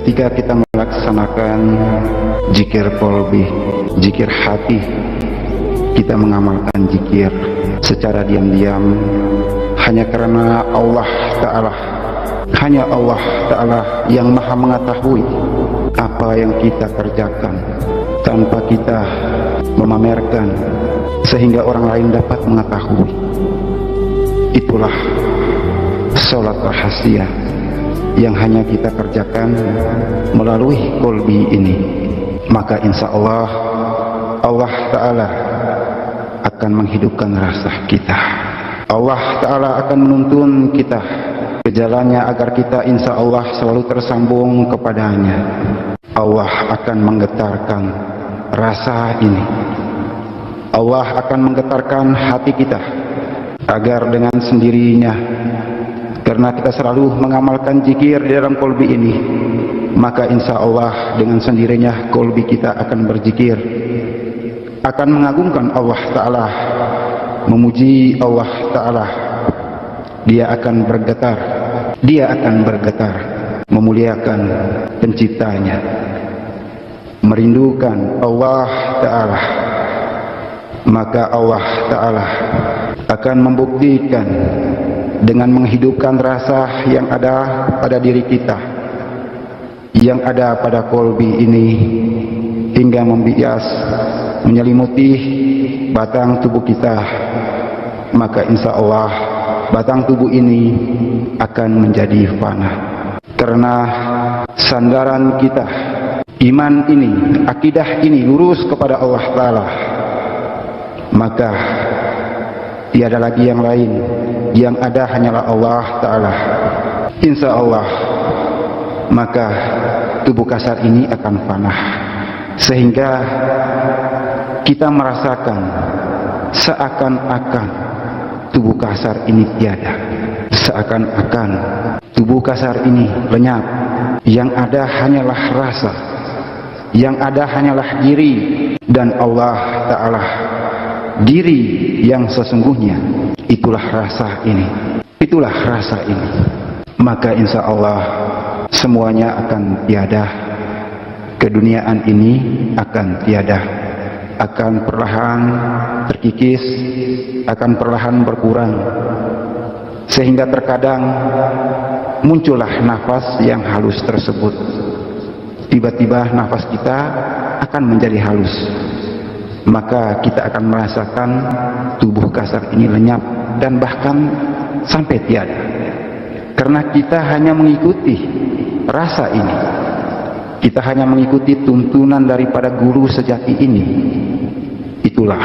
Ketika kita melaksanakan zikir qalbi, zikir hati, kita mengamalkan zikir secara diam-diam hanya karena Allah Ta'ala, hanya Allah Ta'ala yang maha mengetahui apa yang kita kerjakan tanpa kita memamerkan sehingga orang lain dapat mengetahui. Itulah sholat rahasia yang hanya kita kerjakan melalui qalbi ini. Maka insya Allah, Allah Ta'ala akan menghidupkan rasa kita. Allah Ta'ala akan menuntun kita ke jalannya agar kita insya Allah selalu tersambung kepadanya. Allah akan menggetarkan rasa ini. Allah akan menggetarkan hati kita agar dengan sendirinya, karena kita selalu mengamalkan zikir di dalam qalbi ini, maka insya Allah dengan sendirinya qalbi kita akan berzikir, akan mengagungkan Allah Ta'ala, memuji Allah Ta'ala. Dia akan bergetar, dia akan bergetar, memuliakan penciptanya, merindukan Allah Ta'ala. Maka Allah Ta'ala akan membuktikan dengan menghidupkan rasa yang ada pada diri kita, yang ada pada qalbi ini, hingga membias, menyelimuti batang tubuh kita. Maka insya Allah batang tubuh ini akan menjadi fana, karena sandaran kita, iman ini, akidah ini lurus kepada Allah Ta'ala. Maka tiada lagi yang lain, yang ada hanyalah Allah Ta'ala. Insya Allah, maka tubuh kasar ini akan fana, sehingga kita merasakan seakan-akan tubuh kasar ini tiada, seakan-akan tubuh kasar ini lenyap. Yang ada hanyalah rasa, yang ada hanyalah diri, dan Allah Ta'ala, diri yang sesungguhnya. Itulah rasa ini, itulah rasa ini. Maka insya Allah semuanya akan tiada, keduniaan ini akan tiada, akan perlahan terkikis, akan perlahan berkurang, sehingga terkadang muncullah nafas yang halus tersebut. Tiba-tiba nafas kita akan menjadi halus, maka kita akan merasakan tubuh kasar ini lenyap dan bahkan sampai tiada, karena kita hanya mengikuti rasa ini, kita hanya mengikuti tuntunan daripada guru sejati ini. Itulah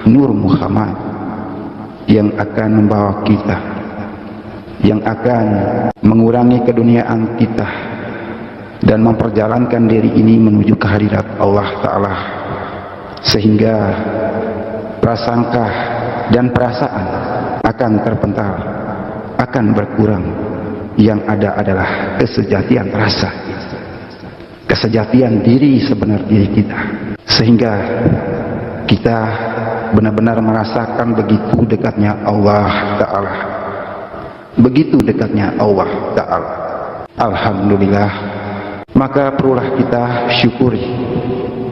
Nur Muhammad yang akan membawa kita, yang akan mengurangi keduniaan kita dan memperjalankan diri ini menuju kehadirat Allah Ta'ala, sehingga prasangka dan perasaan akan terpental, akan berkurang. Yang ada adalah kesejatian rasa, kesejatian diri sebenar diri kita, sehingga kita benar-benar merasakan begitu dekatnya Allah Ta'ala, begitu dekatnya Allah Ta'ala. Alhamdulillah. Maka perlulah kita syukuri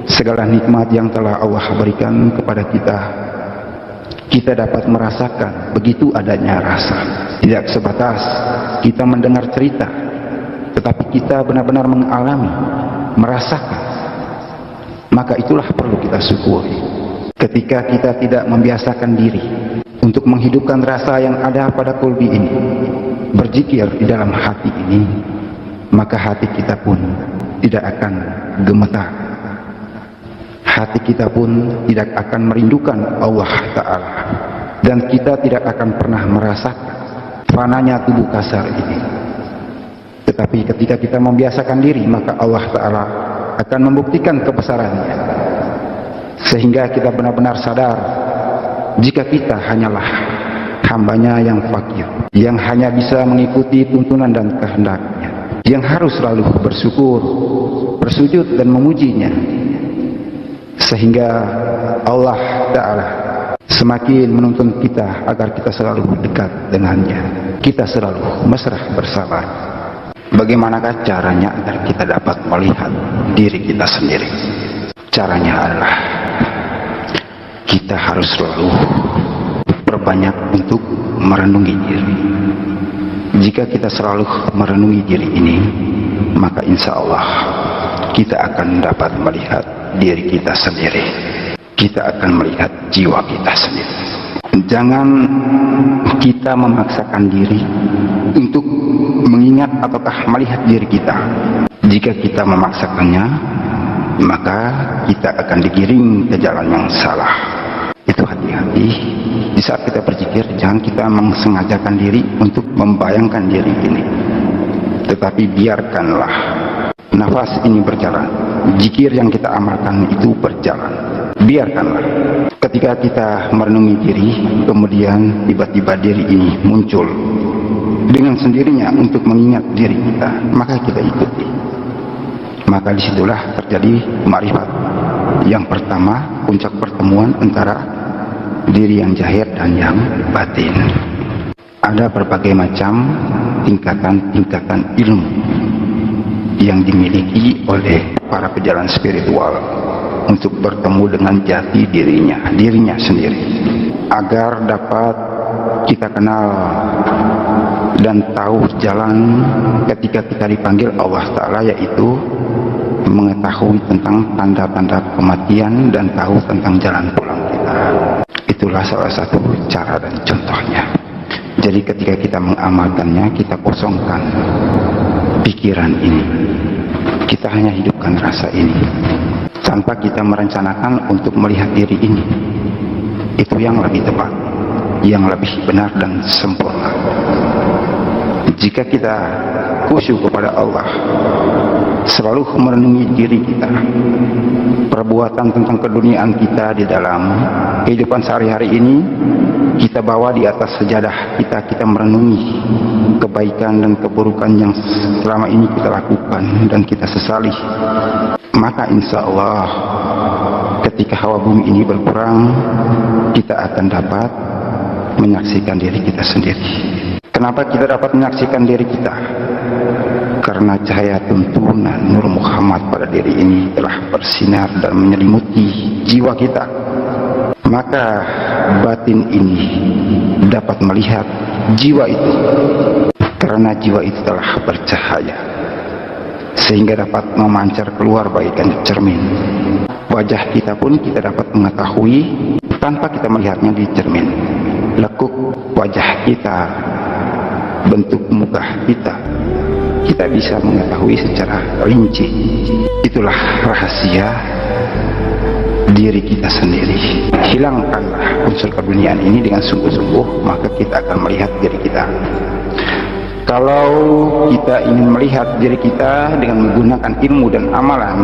segala nikmat yang telah Allah berikan kepada kita. Kita dapat merasakan begitu adanya rasa, tidak sebatas kita mendengar cerita, tetapi kita benar-benar mengalami, merasakan. Maka itulah perlu kita syukuri. Ketika kita tidak membiasakan diri untuk menghidupkan rasa yang ada pada qalbi ini, berzikir di dalam hati ini, maka hati kita pun tidak akan gemetar, hati kita pun tidak akan merindukan Allah Ta'ala, dan kita tidak akan pernah merasakan fananya tubuh kasar ini. Tetapi ketika kita membiasakan diri, maka Allah Ta'ala akan membuktikan kebesarannya, sehingga kita benar-benar sadar jika kita hanyalah hambanya yang fakir, yang hanya bisa mengikuti tuntunan dan kehendaknya, yang harus selalu bersyukur, bersujud dan memujinya, sehingga Allah Ta'ala semakin menuntun kita agar kita selalu dekat dengannya, kita selalu mesra bersama. Bagaimanakah caranya agar kita dapat melihat diri kita sendiri? Caranya adalah kita harus selalu berbanyak untuk merenungi diri. Jika kita selalu merenungi diri ini, maka insya Allah kita akan dapat melihat diri kita sendiri. Kita akan melihat jiwa kita sendiri. Jangan kita memaksakan diri untuk mengingat ataukah melihat diri kita. Jika kita memaksakannya, maka kita akan digiring ke jalan yang salah. Itu hati-hati. Di saat kita berzikir, jangan kita mengsengajakan diri untuk membayangkan diri ini. Tetapi biarkanlah nafas ini berjalan. Zikir yang kita amalkan itu berjalan. Biarkanlah. Ketika kita merenungi diri, kemudian tiba-tiba diri ini muncul dengan sendirinya untuk mengingat diri kita, maka kita ikuti. Maka disitulah terjadi ma'rifat. Yang pertama, puncak pertemuan antara diri yang zahir dan yang batin. Ada berbagai macam tingkatan-tingkatan ilmu yang dimiliki oleh para pejalan spiritual untuk bertemu dengan jati dirinya sendiri, agar dapat kita kenal dan tahu jalan ketika kita dipanggil Allah Ta'ala, yaitu mengetahui tentang tanda-tanda kematian dan tahu tentang jalan pulang kita. Itulah salah satu cara dan contohnya. Jadi ketika kita mengamalkannya, kita kosongkan pikiran ini, kita hanya hidupkan rasa ini tanpa kita merencanakan untuk melihat diri ini. Itu yang lebih tepat, yang lebih benar dan sempurna. Jika kita khusyuk kepada Allah, selalu merenungi diri kita, perbuatan tentang keduniaan kita di dalam kehidupan sehari-hari ini, kita bawa di atas sejadah kita merenungi kebaikan dan keburukan yang selama ini kita lakukan dan kita sesali. Maka insya Allah ketika hawa bumi ini berkurang, kita akan dapat menyaksikan diri kita sendiri. Kenapa kita dapat menyaksikan diri kita? Karena cahaya tuntunan Nur Muhammad pada diri ini telah bersinar dan menyelimuti jiwa kita. Maka batin ini dapat melihat jiwa itu, karena jiwa itu telah bercahaya, sehingga dapat memancar keluar bagaikan cermin. Wajah kita pun kita dapat mengetahui tanpa kita melihatnya di cermin. Lekuk wajah kita, bentuk muka kita bisa mengetahui secara rinci. Itulah rahasia diri kita sendiri. Hilangkanlah unsur keduniaan ini dengan sungguh-sungguh, maka kita akan melihat diri kita. Kalau kita ingin melihat diri kita dengan menggunakan ilmu dan amalan,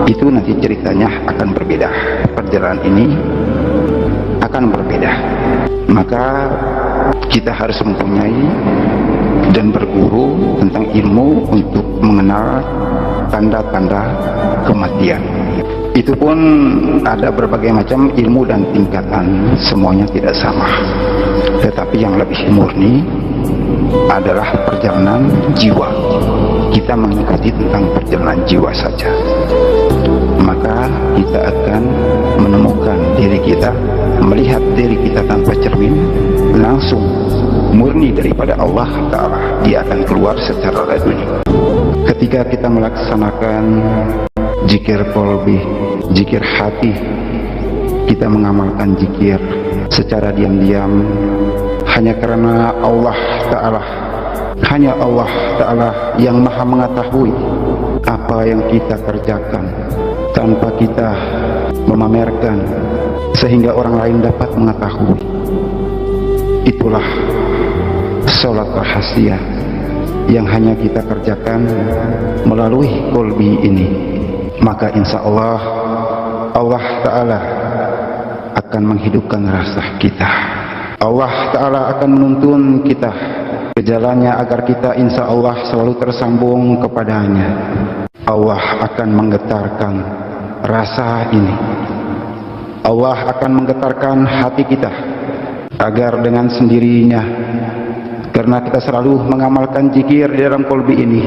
itu nanti ceritanya akan berbeda. Perjalanan ini akan berbeda. Maka kita harus mempunyai dan berguru tentang ilmu untuk mengenal tanda-tanda kematian. Itu pun ada berbagai macam ilmu dan tingkatan, semuanya tidak sama. Tetapi yang lebih murni adalah perjalanan jiwa. Kita mengikuti tentang perjalanan jiwa saja, maka kita akan menemukan diri kita, melihat diri kita tanpa cermin, langsung murni daripada Allah Ta'ala. Dia akan keluar secara laduni. Ketika kita melaksanakan zikir qalbi, zikir hati, kita mengamalkan zikir secara diam-diam, hanya karena Allah Ta'ala, hanya Allah Ta'ala yang maha mengetahui apa yang kita kerjakan, tanpa kita memamerkan sehingga orang lain dapat mengetahui. Itulah sholat rahasia yang hanya kita kerjakan melalui qalbi ini. Maka insya Allah, Allah Ta'ala akan menghidupkan rasa kita. Allah Ta'ala akan menuntun kita ke jalannya agar kita insya Allah selalu tersambung kepadanya. Allah akan menggetarkan rasa ini. Allah akan menggetarkan hati kita agar dengan sendirinya Karena kita selalu mengamalkan zikir di dalam kolbi ini,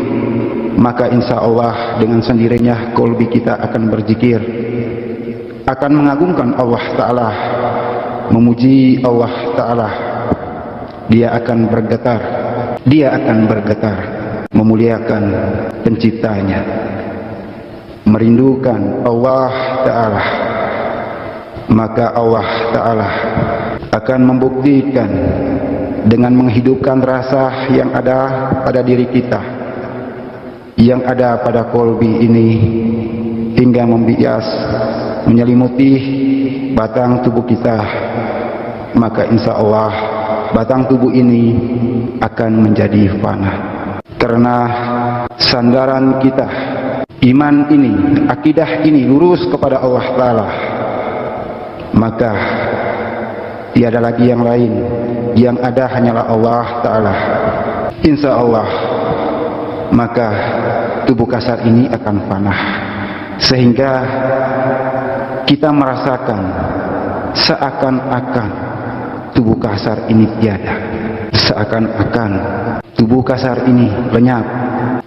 maka insya Allah dengan sendirinya kolbi kita akan berzikir, akan mengagungkan Allah Ta'ala, memuji Allah Ta'ala. Dia akan bergetar, dia akan bergetar, memuliakan penciptanya, merindukan Allah Ta'ala. Maka Allah Ta'ala akan membuktikan dengan menghidupkan rasa yang ada pada diri kita, yang ada pada kolbi ini, hingga membias, menyelimuti batang tubuh kita. Maka insya Allah batang tubuh ini akan menjadi fana. Karena sandaran kita, iman ini, akidah ini lurus kepada Allah Ta'ala, maka tiada lagi yang lain, yang ada hanyalah Allah Ta'ala. Insya Allah maka tubuh kasar ini akan fana, sehingga kita merasakan seakan-akan tubuh kasar ini tiada, seakan-akan tubuh kasar ini lenyap.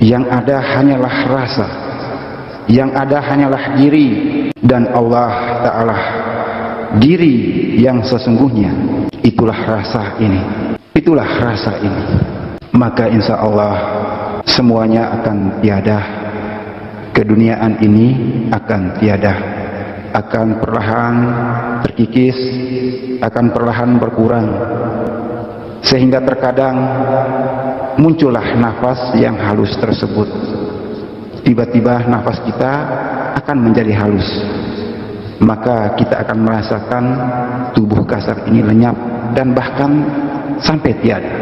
Yang ada hanyalah rasa, yang ada hanyalah diri dan Allah Ta'ala. Diri yang sesungguhnya, itulah rasa ini, itulah rasa ini. Maka insya Allah semuanya akan tiada, keduniaan ini akan tiada, akan perlahan terkikis, akan perlahan berkurang, sehingga terkadang muncullah nafas yang halus tersebut. Tiba-tiba nafas kita akan menjadi halus, maka kita akan merasakan tubuh kasar ini lenyap dan bahkan sampai tiada.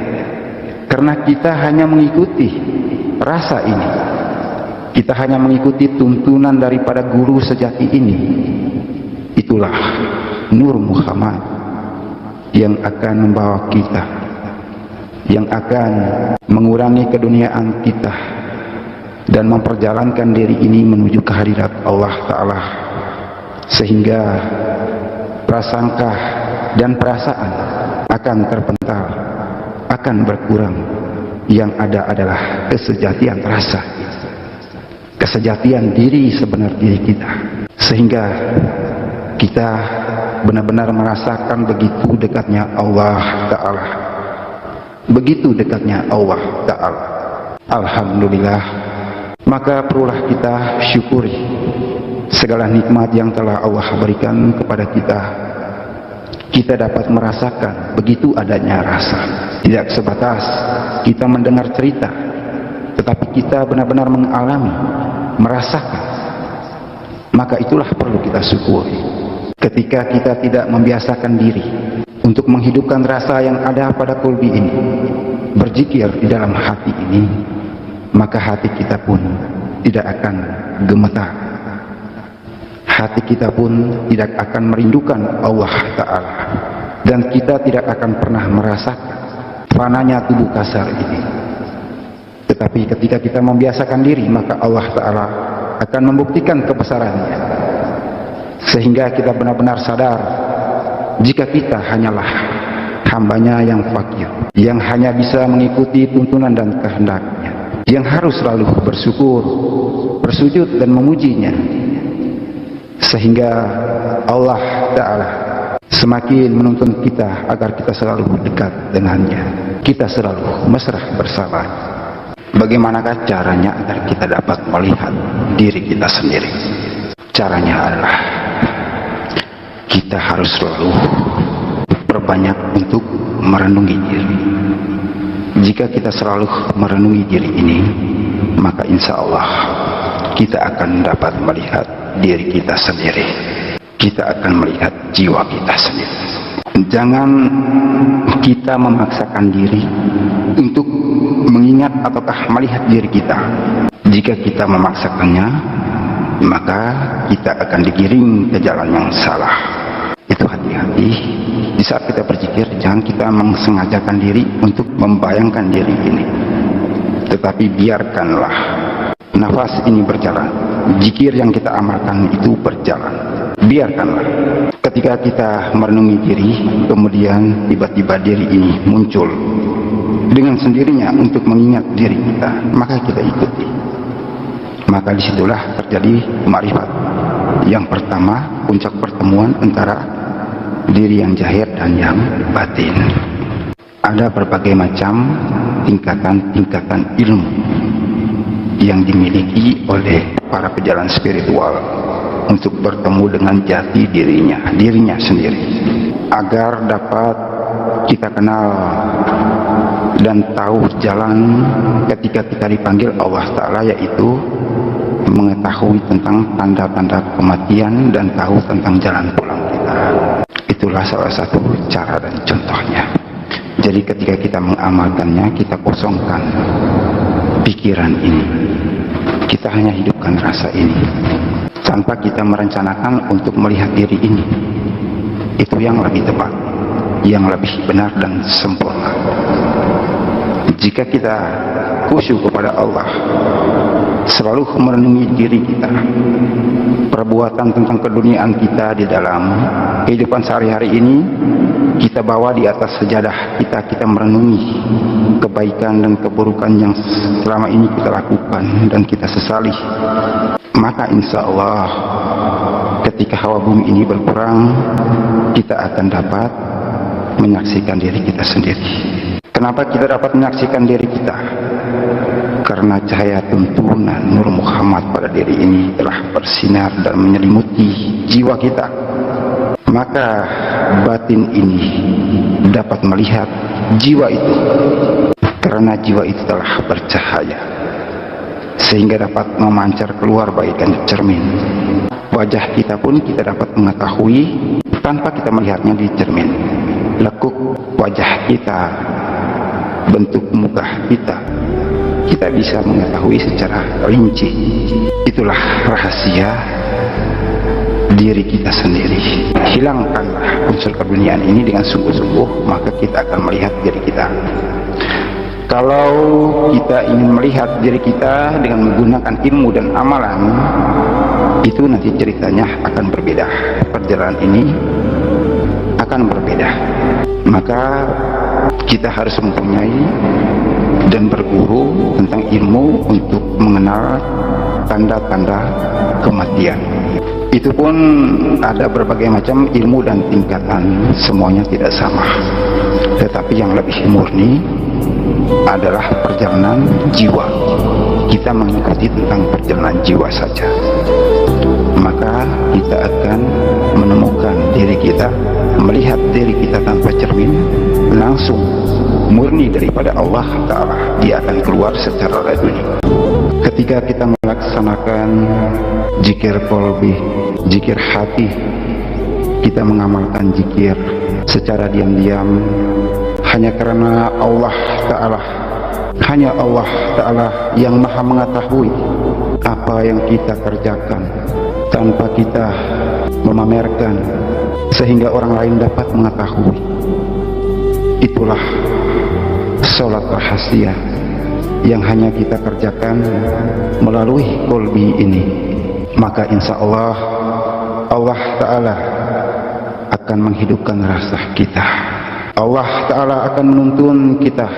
Karena kita hanya mengikuti rasa ini, kita hanya mengikuti tuntunan daripada guru sejati ini. Itulah Nur Muhammad yang akan membawa kita, yang akan mengurangi keduniaan kita dan memperjalankan diri ini menuju kehadirat Allah Ta'ala, sehingga prasangka dan perasaan akan terpental, akan berkurang. Yang ada adalah kesejatian rasa, kesejatian diri sebenar diri kita, sehingga kita benar-benar merasakan begitu dekatnya Allah Ta'ala, begitu dekatnya Allah Ta'ala. Alhamdulillah. Maka perlulah kita syukuri segala nikmat yang telah Allah berikan kepada kita. Kita dapat merasakan begitu adanya rasa, tidak sebatas kita mendengar cerita, tetapi kita benar-benar mengalami, merasakan. Maka itulah perlu kita syukuri. Ketika kita tidak membiasakan diri untuk menghidupkan rasa yang ada pada kolbi ini, berzikir di dalam hati ini, maka hati kita pun tidak akan gemetar. Hati kita pun tidak akan merindukan Allah Ta'ala, dan kita tidak akan pernah merasakan fananya tubuh kasar ini. Tetapi ketika kita membiasakan diri, maka Allah Ta'ala akan membuktikan kebesarannya, sehingga kita benar-benar sadar jika kita hanyalah hambanya yang fakir, yang hanya bisa mengikuti tuntunan dan kehendaknya, yang harus selalu bersyukur, bersujud dan memujinya, sehingga Allah Ta'ala semakin menuntun kita agar kita selalu dekat dengannya, kita selalu mesra bersama. Bagaimanakah caranya agar kita dapat melihat diri kita sendiri? Caranya adalah kita harus selalu berbanyak untuk merenungi diri. Jika kita selalu merenungi diri ini, maka insya Allah kita akan dapat melihat diri kita sendiri. Kita akan melihat jiwa kita sendiri. Jangan kita memaksakan diri untuk mengingat ataukah melihat diri kita. Jika kita memaksakannya, maka kita akan digiring ke jalan yang salah. Itu hati-hati. Di saat kita berzikir, jangan kita mengsengajakan diri untuk membayangkan diri ini, tetapi biarkanlah nafas ini berjalan, zikir yang kita amalkan itu berjalan. Biarkanlah. Ketika kita merenungi diri, kemudian tiba-tiba diri ini muncul dengan sendirinya untuk mengingat diri kita, maka kita ikuti. Maka disitulah terjadi ma'rifat. Yang pertama, puncak pertemuan antara diri yang zahir dan yang batin. Ada berbagai macam tingkatan-tingkatan ilmu yang dimiliki oleh para pejalan spiritual untuk bertemu dengan jati dirinya sendiri, agar dapat kita kenal dan tahu jalan ketika kita dipanggil Allah Ta'ala, yaitu mengetahui tentang tanda-tanda kematian dan tahu tentang jalan pulang kita. Itulah salah satu cara dan contohnya. Jadi ketika kita mengamalkannya, kita kosongkan pikiran ini, kita hanya hidupkan rasa ini tanpa kita merencanakan untuk melihat diri ini. Itu yang lebih tepat, yang lebih benar dan sempurna. Jika kita khusyuk kepada Allah, selalu merenungi diri kita, perbuatan tentang keduniaan kita di dalam kehidupan sehari-hari ini, kita bawa di atas sejadah kita merenungi kebaikan dan keburukan yang selama ini kita lakukan dan kita sesali. Maka insya Allah ketika hawa bumi ini berkurang, kita akan dapat menyaksikan diri kita sendiri. Kenapa kita dapat menyaksikan diri kita? Karena cahaya tuntunan Nur Muhammad pada diri ini telah bersinar dan menyelimuti jiwa kita. Maka batin ini dapat melihat jiwa itu, karena jiwa itu telah bercahaya, sehingga dapat memancar keluar bagaikan cermin. Wajah kita pun kita dapat mengetahui tanpa kita melihatnya di cermin. Lekuk wajah kita, bentuk muka kita bisa mengetahui secara rinci. Itulah rahasia diri kita sendiri. Hilangkanlah unsur keduniaan ini dengan sungguh-sungguh, maka kita akan melihat diri kita. Kalau kita ingin melihat diri kita dengan menggunakan ilmu dan amalan, itu nanti ceritanya akan berbeda. Perjalanan ini akan berbeda. Maka kita harus mempunyai dan berguru tentang ilmu untuk mengenal tanda-tanda kematian. Itu pun ada berbagai macam ilmu dan tingkatan, semuanya tidak sama. Tetapi yang lebih murni adalah perjalanan jiwa. Kita mengikuti tentang perjalanan jiwa saja, maka kita akan menemukan diri kita, melihat diri kita tanpa cermin, langsung murni daripada Allah Ta'ala. Dia akan keluar secara laduni. Ketika kita melaksanakan zikir qalbi, zikir hati, kita mengamalkan zikir secara diam-diam, hanya karena Allah Ta'ala, hanya Allah Ta'ala yang maha mengetahui apa yang kita kerjakan, tanpa kita memamerkan sehingga orang lain dapat mengetahui. Itulah sholat rahasia yang hanya kita kerjakan melalui qalbi ini. Maka insya Allah, Allah Ta'ala akan menghidupkan rasa kita. Allah Ta'ala akan menuntun kita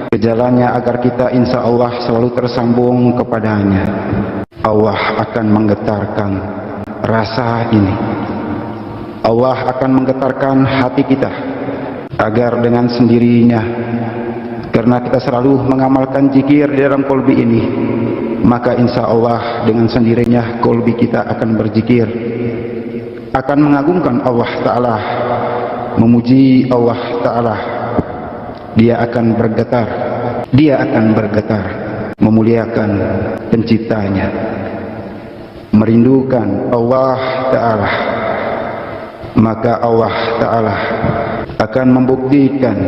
ke jalannya agar kita insya Allah selalu tersambung kepadanya. Allah akan menggetarkan rasa ini. Allah akan menggetarkan hati kita agar dengan sendirinya, karena kita selalu mengamalkan zikir di dalam qalbi ini, maka insya Allah dengan sendirinya qalbi kita akan berzikir, akan mengagungkan Allah Ta'ala, memuji Allah Ta'ala. Dia akan bergetar, dia akan bergetar, memuliakan penciptanya, merindukan Allah Ta'ala. Maka Allah Ta'ala akan membuktikan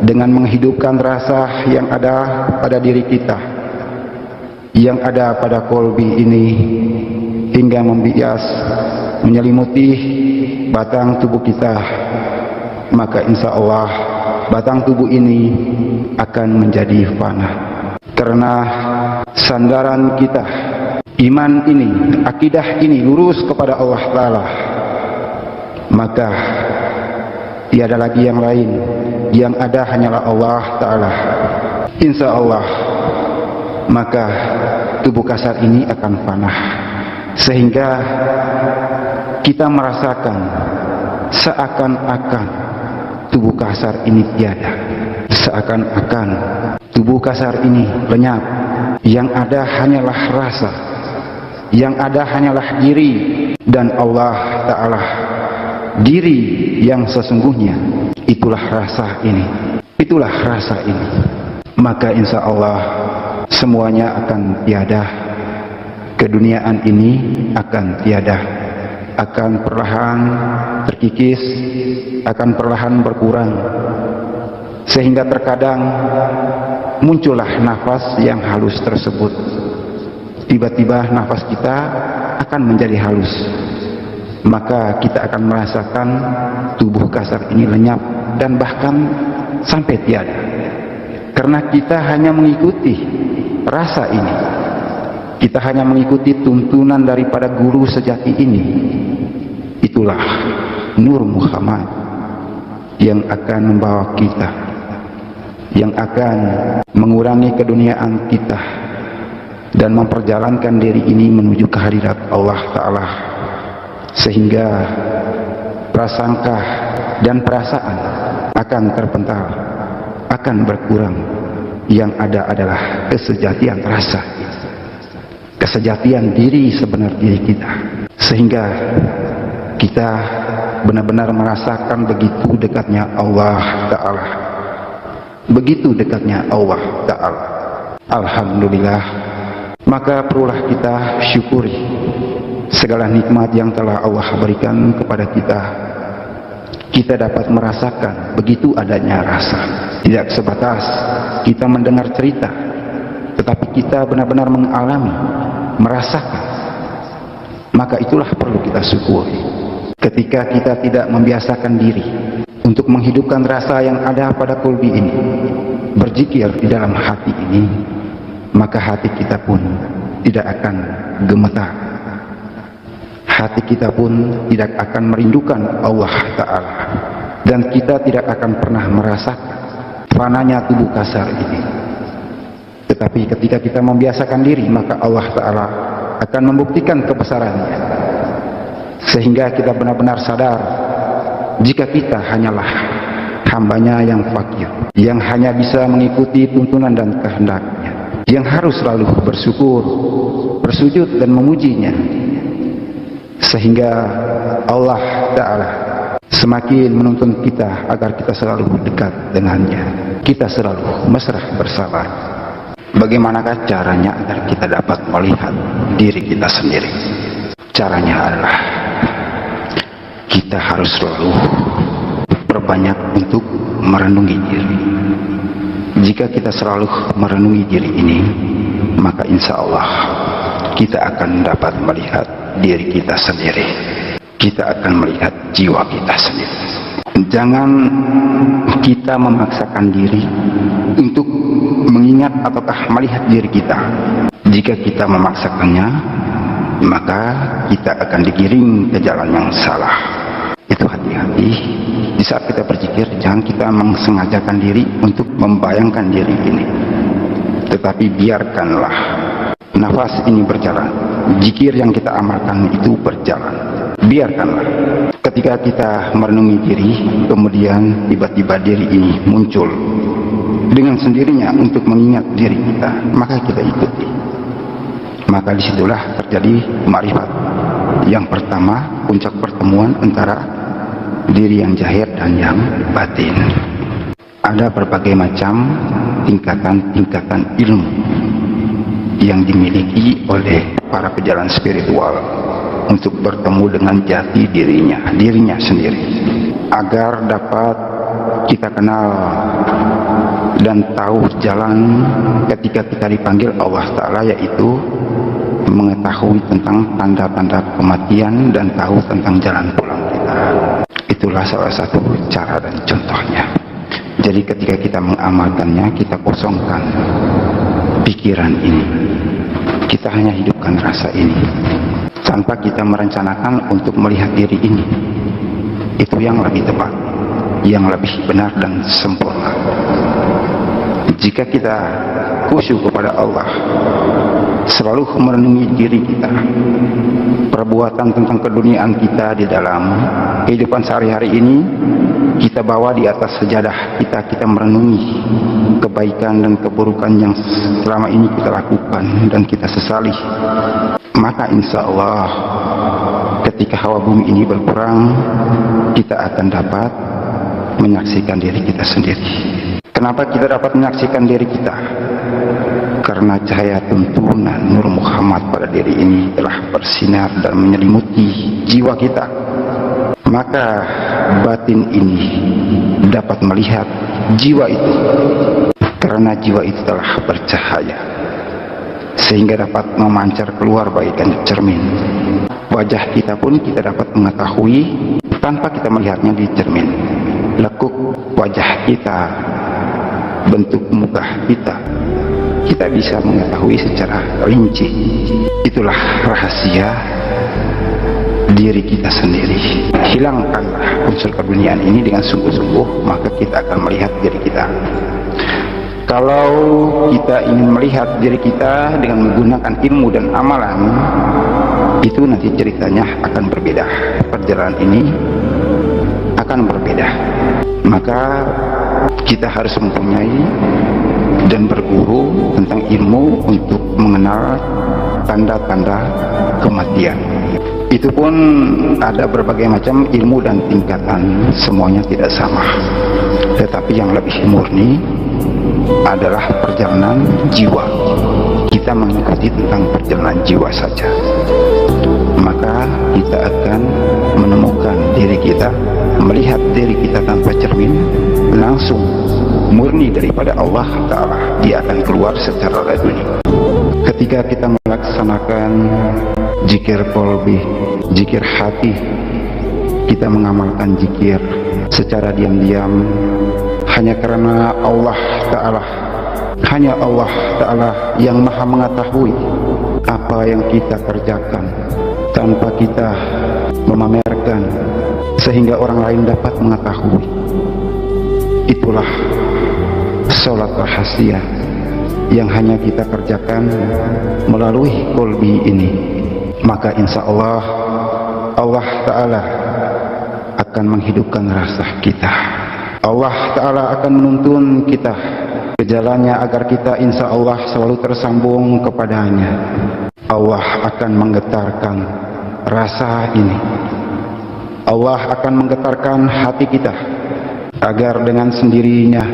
dengan menghidupkan rasa yang ada pada diri kita, yang ada pada qalbi ini, hingga membias, menyelimuti batang tubuh kita. Maka insya Allah batang tubuh ini akan menjadi fana, karena sandaran kita, iman ini, akidah ini lurus kepada Allah Ta'ala. Maka tiada lagi yang lain yang ada hanyalah Allah Ta'ala. Insya Allah maka tubuh kasar ini akan fana, sehingga kita merasakan seakan-akan tubuh kasar ini tiada, seakan-akan tubuh kasar ini lenyap. Yang ada hanyalah rasa, yang ada hanyalah diri, dan Allah Ta'ala diri yang sesungguhnya. Itulah rasa ini, itulah rasa ini. Maka insya Allah semuanya akan tiada, keduniaan ini akan tiada, akan perlahan terkikis, akan perlahan berkurang, sehingga terkadang muncullah nafas yang halus tersebut. Tiba-tiba nafas kita akan menjadi halus, maka kita akan merasakan tubuh kasar ini lenyap dan bahkan sampai tiada, karena kita hanya mengikuti rasa ini, kita hanya mengikuti tuntunan daripada guru sejati ini. Itulah Nur Muhammad yang akan membawa kita, yang akan mengurangi keduniaan kita dan memperjalankan diri ini menuju kehadirat Allah Ta'ala, sehingga prasangka dan perasaan akan terpental, akan berkurang. Yang ada adalah kesejatian rasa, kesejatian diri sebenar diri kita, sehingga kita benar-benar merasakan begitu dekatnya Allah Ta'ala, begitu dekatnya Allah Ta'ala. Alhamdulillah, maka perulah kita syukuri segala nikmat yang telah Allah berikan kepada kita. Kita dapat merasakan begitu adanya rasa, tidak sebatas kita mendengar cerita, tetapi kita benar-benar mengalami, merasakan. Maka itulah perlu kita syukuri. Ketika kita tidak membiasakan diri untuk menghidupkan rasa yang ada pada kolbi ini, berzikir di dalam hati ini, maka hati kita pun tidak akan gemetar, hati kita pun tidak akan merindukan Allah Ta'ala, dan kita tidak akan pernah merasakan fananya tubuh kasar ini. Tetapi ketika kita membiasakan diri, maka Allah Ta'ala akan membuktikan kebesarannya, sehingga kita benar-benar sadar jika kita hanyalah hambanya yang fakir, yang hanya bisa mengikuti tuntunan dan kehendaknya, yang harus selalu bersyukur, bersujud dan memujinya, sehingga Allah Ta'ala semakin menuntun kita agar kita selalu dekat dengannya, kita selalu mesra bersama. Bagaimanakah caranya agar kita dapat melihat diri kita sendiri? Caranya adalah kita harus selalu berbanyak untuk merenungi diri. Jika kita selalu merenungi diri ini, maka insya Allah kita akan dapat melihat diri kita sendiri. Kita akan melihat jiwa kita sendiri. Jangan kita memaksakan diri untuk mengingat ataukah melihat diri kita. Jika kita memaksakannya, maka kita akan digiring ke jalan yang salah. Itu hati-hati. Di saat kita berzikir, jangan kita mengsengajakan diri untuk membayangkan diri ini, tetapi biarkanlah nafas ini berjalan, zikir yang kita amalkan itu berjalan. Biarkanlah. Ketika kita merenungi diri, kemudian tiba-tiba diri ini muncul dengan sendirinya untuk mengingat diri kita, maka kita ikuti. Maka disitulah terjadi ma'rifat. Yang pertama, puncak pertemuan antara diri yang zahir dan yang batin. Ada berbagai macam tingkatan-tingkatan ilmu yang dimiliki oleh para pejalan spiritual untuk bertemu dengan jati dirinya sendiri, agar dapat kita kenal dan tahu jalan ketika kita dipanggil Allah Ta'ala, yaitu mengetahui tentang tanda-tanda kematian dan tahu tentang jalan pulang kita. Itulah salah satu cara dan contohnya. Jadi ketika kita mengamalkannya, kita kosongkan pikiran ini, kita hanya hidupkan rasa ini tanpa kita merencanakan untuk melihat diri ini. Itu yang lebih tepat. yang lebih benar dan sempurna. Jika kita khusyuk kepada Allah, selalu merenungi diri kita, perbuatan tentang keduniaan kita di dalam kehidupan sehari-hari ini, kita bawa di atas sejadah kita merenungi kebaikan dan keburukan yang selama ini kita lakukan dan kita sesali. Maka insya Allah ketika hawa bumi ini berkurang, kita akan dapat menyaksikan diri kita sendiri. Kenapa kita dapat menyaksikan diri kita? Karena cahaya tuntunan Nur Muhammad pada diri ini telah bersinar dan menyelimuti jiwa kita. Maka batin ini dapat melihat jiwa itu, karena jiwa itu telah bercahaya, sehingga dapat memancar keluar bagaikan cermin. Wajah kita pun kita dapat mengetahui tanpa kita melihatnya di cermin. Lekuk wajah kita, bentuk muka kita bisa mengetahui secara rinci. Itulah rahasia diri kita sendiri. Hilangkanlah unsur keduniaan ini dengan sungguh-sungguh, maka kita akan melihat diri kita. Kalau kita ingin melihat diri kita dengan menggunakan ilmu dan amalan, itu nanti ceritanya akan berbeda. Perjalanan ini akan berbeda. Maka kita harus mempunyai dan berguru tentang ilmu untuk mengenal tanda-tanda kematian. Itu pun ada berbagai macam ilmu dan tingkatan, semuanya tidak sama. Tetapi yang lebih murni adalah perjalanan jiwa. Kita mengikuti tentang perjalanan jiwa saja, maka kita akan menemukan diri kita, melihat diri kita tanpa cermin, langsung murni daripada Allah Ta'ala. Dia akan keluar secara laduni. Ketika kita melaksanakan zikir qalbi, zikir hati, kita mengamalkan zikir secara diam-diam, hanya karena Allah Ta'ala, hanya Allah Ta'ala yang maha mengetahui apa yang kita kerjakan, tanpa kita memamerkan sehingga orang lain dapat mengetahui. Itulah sholat rahasia yang hanya kita kerjakan melalui qalbi ini. Maka insya Allah, Allah Ta'ala akan menghidupkan rasa kita. Allah Ta'ala akan menuntun kita ke jalannya agar kita insya Allah selalu tersambung kepadanya. Allah akan menggetarkan rasa ini. Allah akan menggetarkan hati kita agar dengan sendirinya,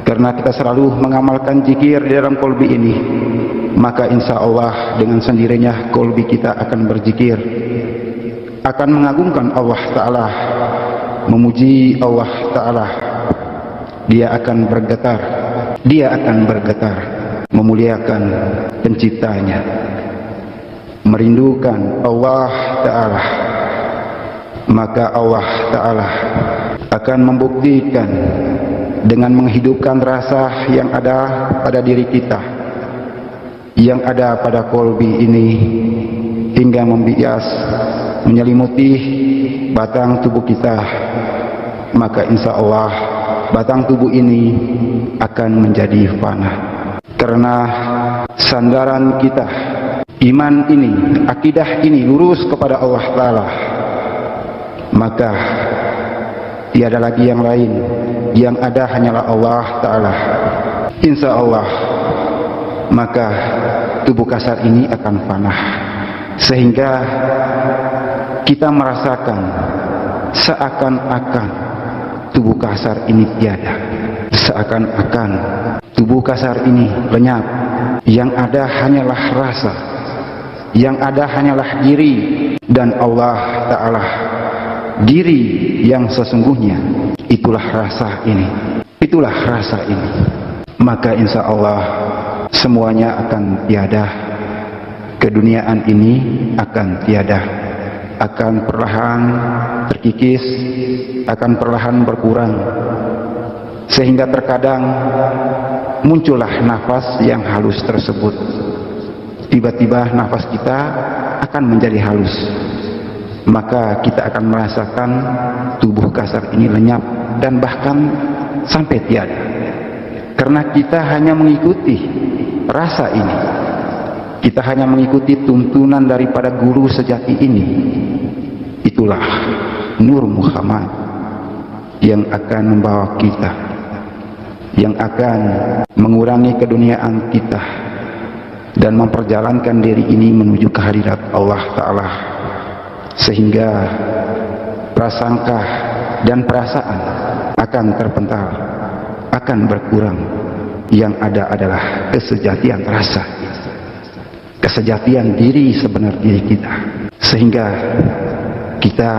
karena kita selalu mengamalkan zikir di dalam qalbi ini, maka insya Allah dengan sendirinya qalbi kita akan berzikir, akan mengagungkan Allah Ta'ala, memuji Allah Ta'ala. Dia akan bergetar, dia akan bergetar, memuliakan penciptanya, merindukan Allah Ta'ala. Maka Allah Ta'ala akan membuktikan dengan menghidupkan rasa yang ada pada diri kita, yang ada pada qalbi ini, hingga membias, menyelimuti batang tubuh kita. Maka insya Allah batang tubuh ini akan menjadi fana, karena sandaran kita, iman ini, akidah ini lurus kepada Allah Ta'ala. Maka tiada lagi yang lain, yang ada hanyalah Allah Ta'ala. Insya Allah, maka tubuh kasar ini akan fana, sehingga kita merasakan seakan-akan tubuh kasar ini tiada, seakan-akan tubuh kasar ini lenyap. Yang ada hanyalah rasa, yang ada hanyalah diri dan Allah Ta'ala. Diri yang sesungguhnya, itulah rasa ini, itulah rasa ini. Maka insya Allah semuanya akan tiada, keduniaan ini akan tiada, akan perlahan terkikis, akan perlahan berkurang, sehingga terkadang muncullah nafas yang halus tersebut. Tiba-tiba nafas kita akan menjadi halus, maka kita akan merasakan tubuh kasar ini lenyap dan bahkan sampai tiada. Karena kita hanya mengikuti rasa ini, kita hanya mengikuti tuntunan daripada guru sejati ini. Itulah Nur Muhammad yang akan membawa kita, yang akan mengurangi keduniaan kita dan memperjalankan diri ini menuju kehadirat Allah Ta'ala, sehingga prasangka dan perasaan akan terpental, akan berkurang. Yang ada adalah kesejatian rasa, kesejatian diri sebenar diri kita, sehingga kita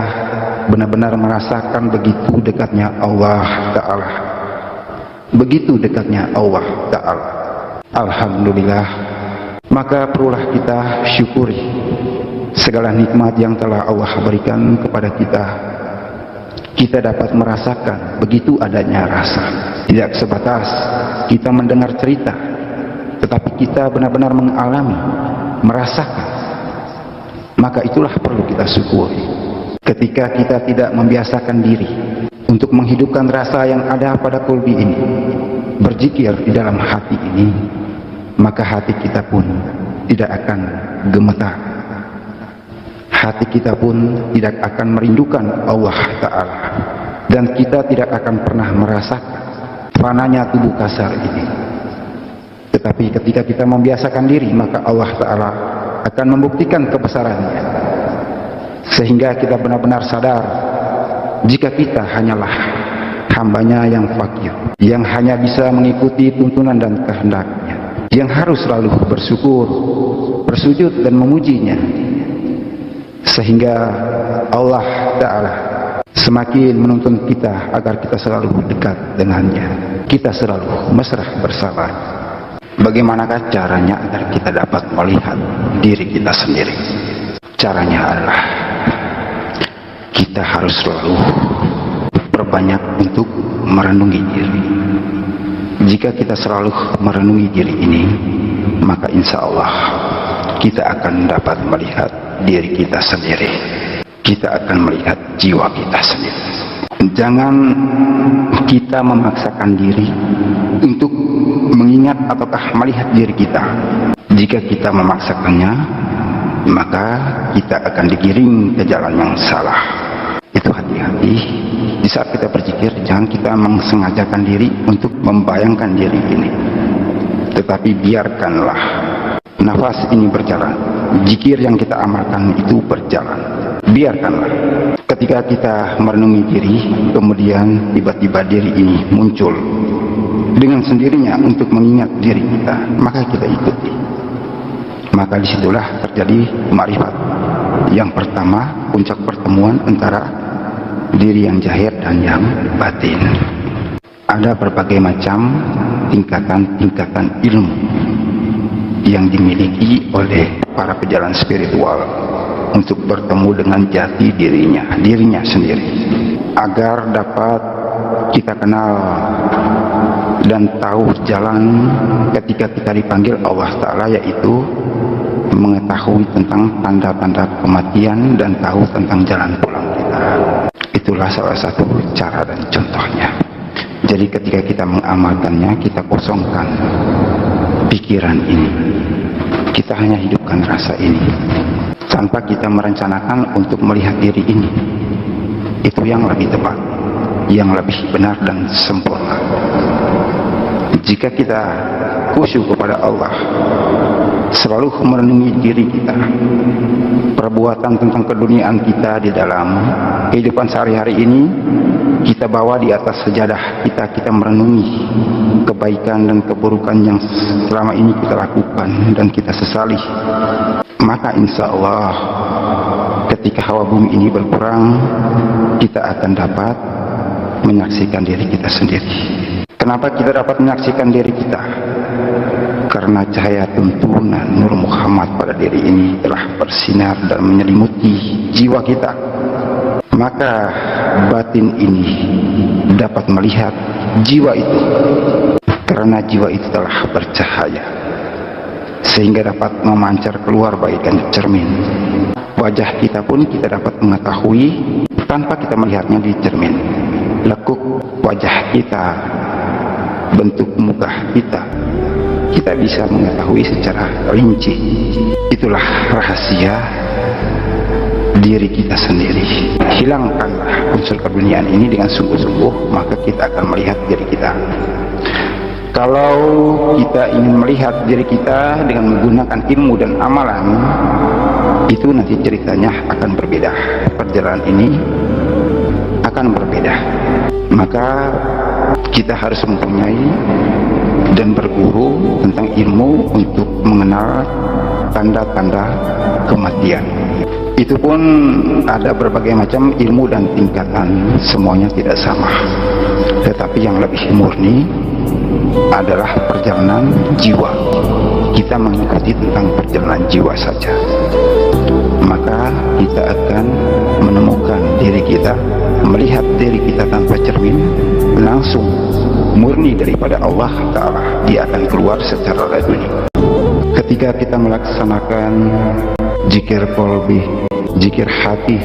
benar-benar merasakan begitu dekatnya Allah Ta'ala, begitu dekatnya Allah Ta'ala. Alhamdulillah, maka perlulah kita syukuri segala nikmat yang telah Allah berikan kepada kita. Kita dapat merasakan begitu adanya rasa, tidak sebatas kita mendengar cerita, tetapi kita benar-benar mengalami, merasakan. Maka itulah perlu kita syukuri. Ketika kita tidak membiasakan diri untuk menghidupkan rasa yang ada pada kolbi ini, berzikir di dalam hati ini, maka hati kita pun tidak akan gemetar. Hati kita pun tidak akan merindukan Allah Ta'ala, dan kita tidak akan pernah merasakan fananya tubuh kasar ini. Tetapi ketika kita membiasakan diri, maka Allah Ta'ala akan membuktikan kebesarannya, sehingga kita benar-benar sadar jika kita hanyalah hambanya yang fakir, yang hanya bisa mengikuti tuntunan dan kehendaknya, yang harus selalu bersyukur, bersujud dan memujinya, sehingga Allah Ta'ala semakin menuntun kita agar kita selalu dekat dengannya, kita selalu mesra bersama. Bagaimanakah caranya agar kita dapat melihat diri kita sendiri? Caranya adalah kita harus selalu berbanyak untuk merenungi diri. Jika kita selalu merenungi diri ini, maka insya Allah kita akan dapat melihat diri kita sendiri. Kita akan melihat jiwa kita sendiri. Jangan kita memaksakan diri untuk mengingat ataukah melihat diri kita. Jika kita memaksakannya, maka kita akan digiring ke jalan yang salah. Itu hati-hati di saat kita berzikir. Jangan kita mengsengajakan diri untuk membayangkan diri ini, tetapi biarkanlah nafas ini berjalan, zikir yang kita amalkan itu berjalan. Biarkanlah ketika kita merenungi diri, kemudian tiba-tiba diri ini muncul dengan sendirinya untuk mengingat diri kita, maka kita ikuti. Maka disitulah terjadi ma'rifat. Yang pertama, puncak pertemuan antara diri yang zahir dan yang batin. Ada berbagai macam tingkatan-tingkatan ilmu yang dimiliki oleh para pejalan spiritual untuk bertemu dengan jati dirinya sendiri, agar dapat kita kenal dan tahu jalan ketika kita dipanggil Allah Ta'ala, yaitu mengetahui tentang tanda-tanda kematian dan tahu tentang jalan pulang kita. Itulah salah satu cara dan contohnya. Jadi ketika kita mengamalkannya, kita kosongkan pikiran ini, kita hanya hidupkan rasa ini tanpa kita merencanakan untuk melihat diri ini. Itu yang lebih tepat, yang lebih benar dan sempurna. Jika kita khusyuk kepada Allah, selalu merenungi diri kita, perbuatan tentang keduniaan kita di dalam kehidupan sehari-hari ini, kita bawa di atas sejadah kita merenungi kebaikan dan keburukan yang selama ini kita lakukan dan kita sesali. Maka insya Allah ketika hawa bumi ini berkurang, kita akan dapat menyaksikan diri kita sendiri. Kenapa kita dapat menyaksikan diri kita? Karena cahaya tuntunan Nur Muhammad pada diri ini telah bersinar dan menyelimuti jiwa kita. Maka batin ini dapat melihat jiwa itu, karena jiwa itu telah bercahaya, sehingga dapat memancar keluar bagaikan cermin. Wajah kita pun kita dapat mengetahui tanpa kita melihatnya di cermin. lekuk wajah kita, bentuk muka kita, kita bisa mengetahui secara rinci. Itulah rahasia diri kita sendiri. Hilangkanlah unsur keduniaan ini dengan sungguh-sungguh, maka kita akan melihat diri kita. Kalau kita ingin melihat diri kita dengan menggunakan ilmu dan amalan, itu nanti ceritanya akan berbeda. Perjalanan ini akan berbeda. Maka kita harus mempunyai dan berguru tentang ilmu untuk mengenal tanda-tanda kematian. Itu pun ada berbagai macam ilmu dan tingkatan, semuanya tidak sama. Tetapi yang lebih murni adalah perjalanan jiwa. Kita mengikuti tentang perjalanan jiwa saja, maka kita akan menemukan diri kita, melihat diri kita tanpa cermin, langsung murni daripada Allah Ta'ala. Dia akan keluar secara laduni. Ketika kita melaksanakan zikir qalbi, zikir hati,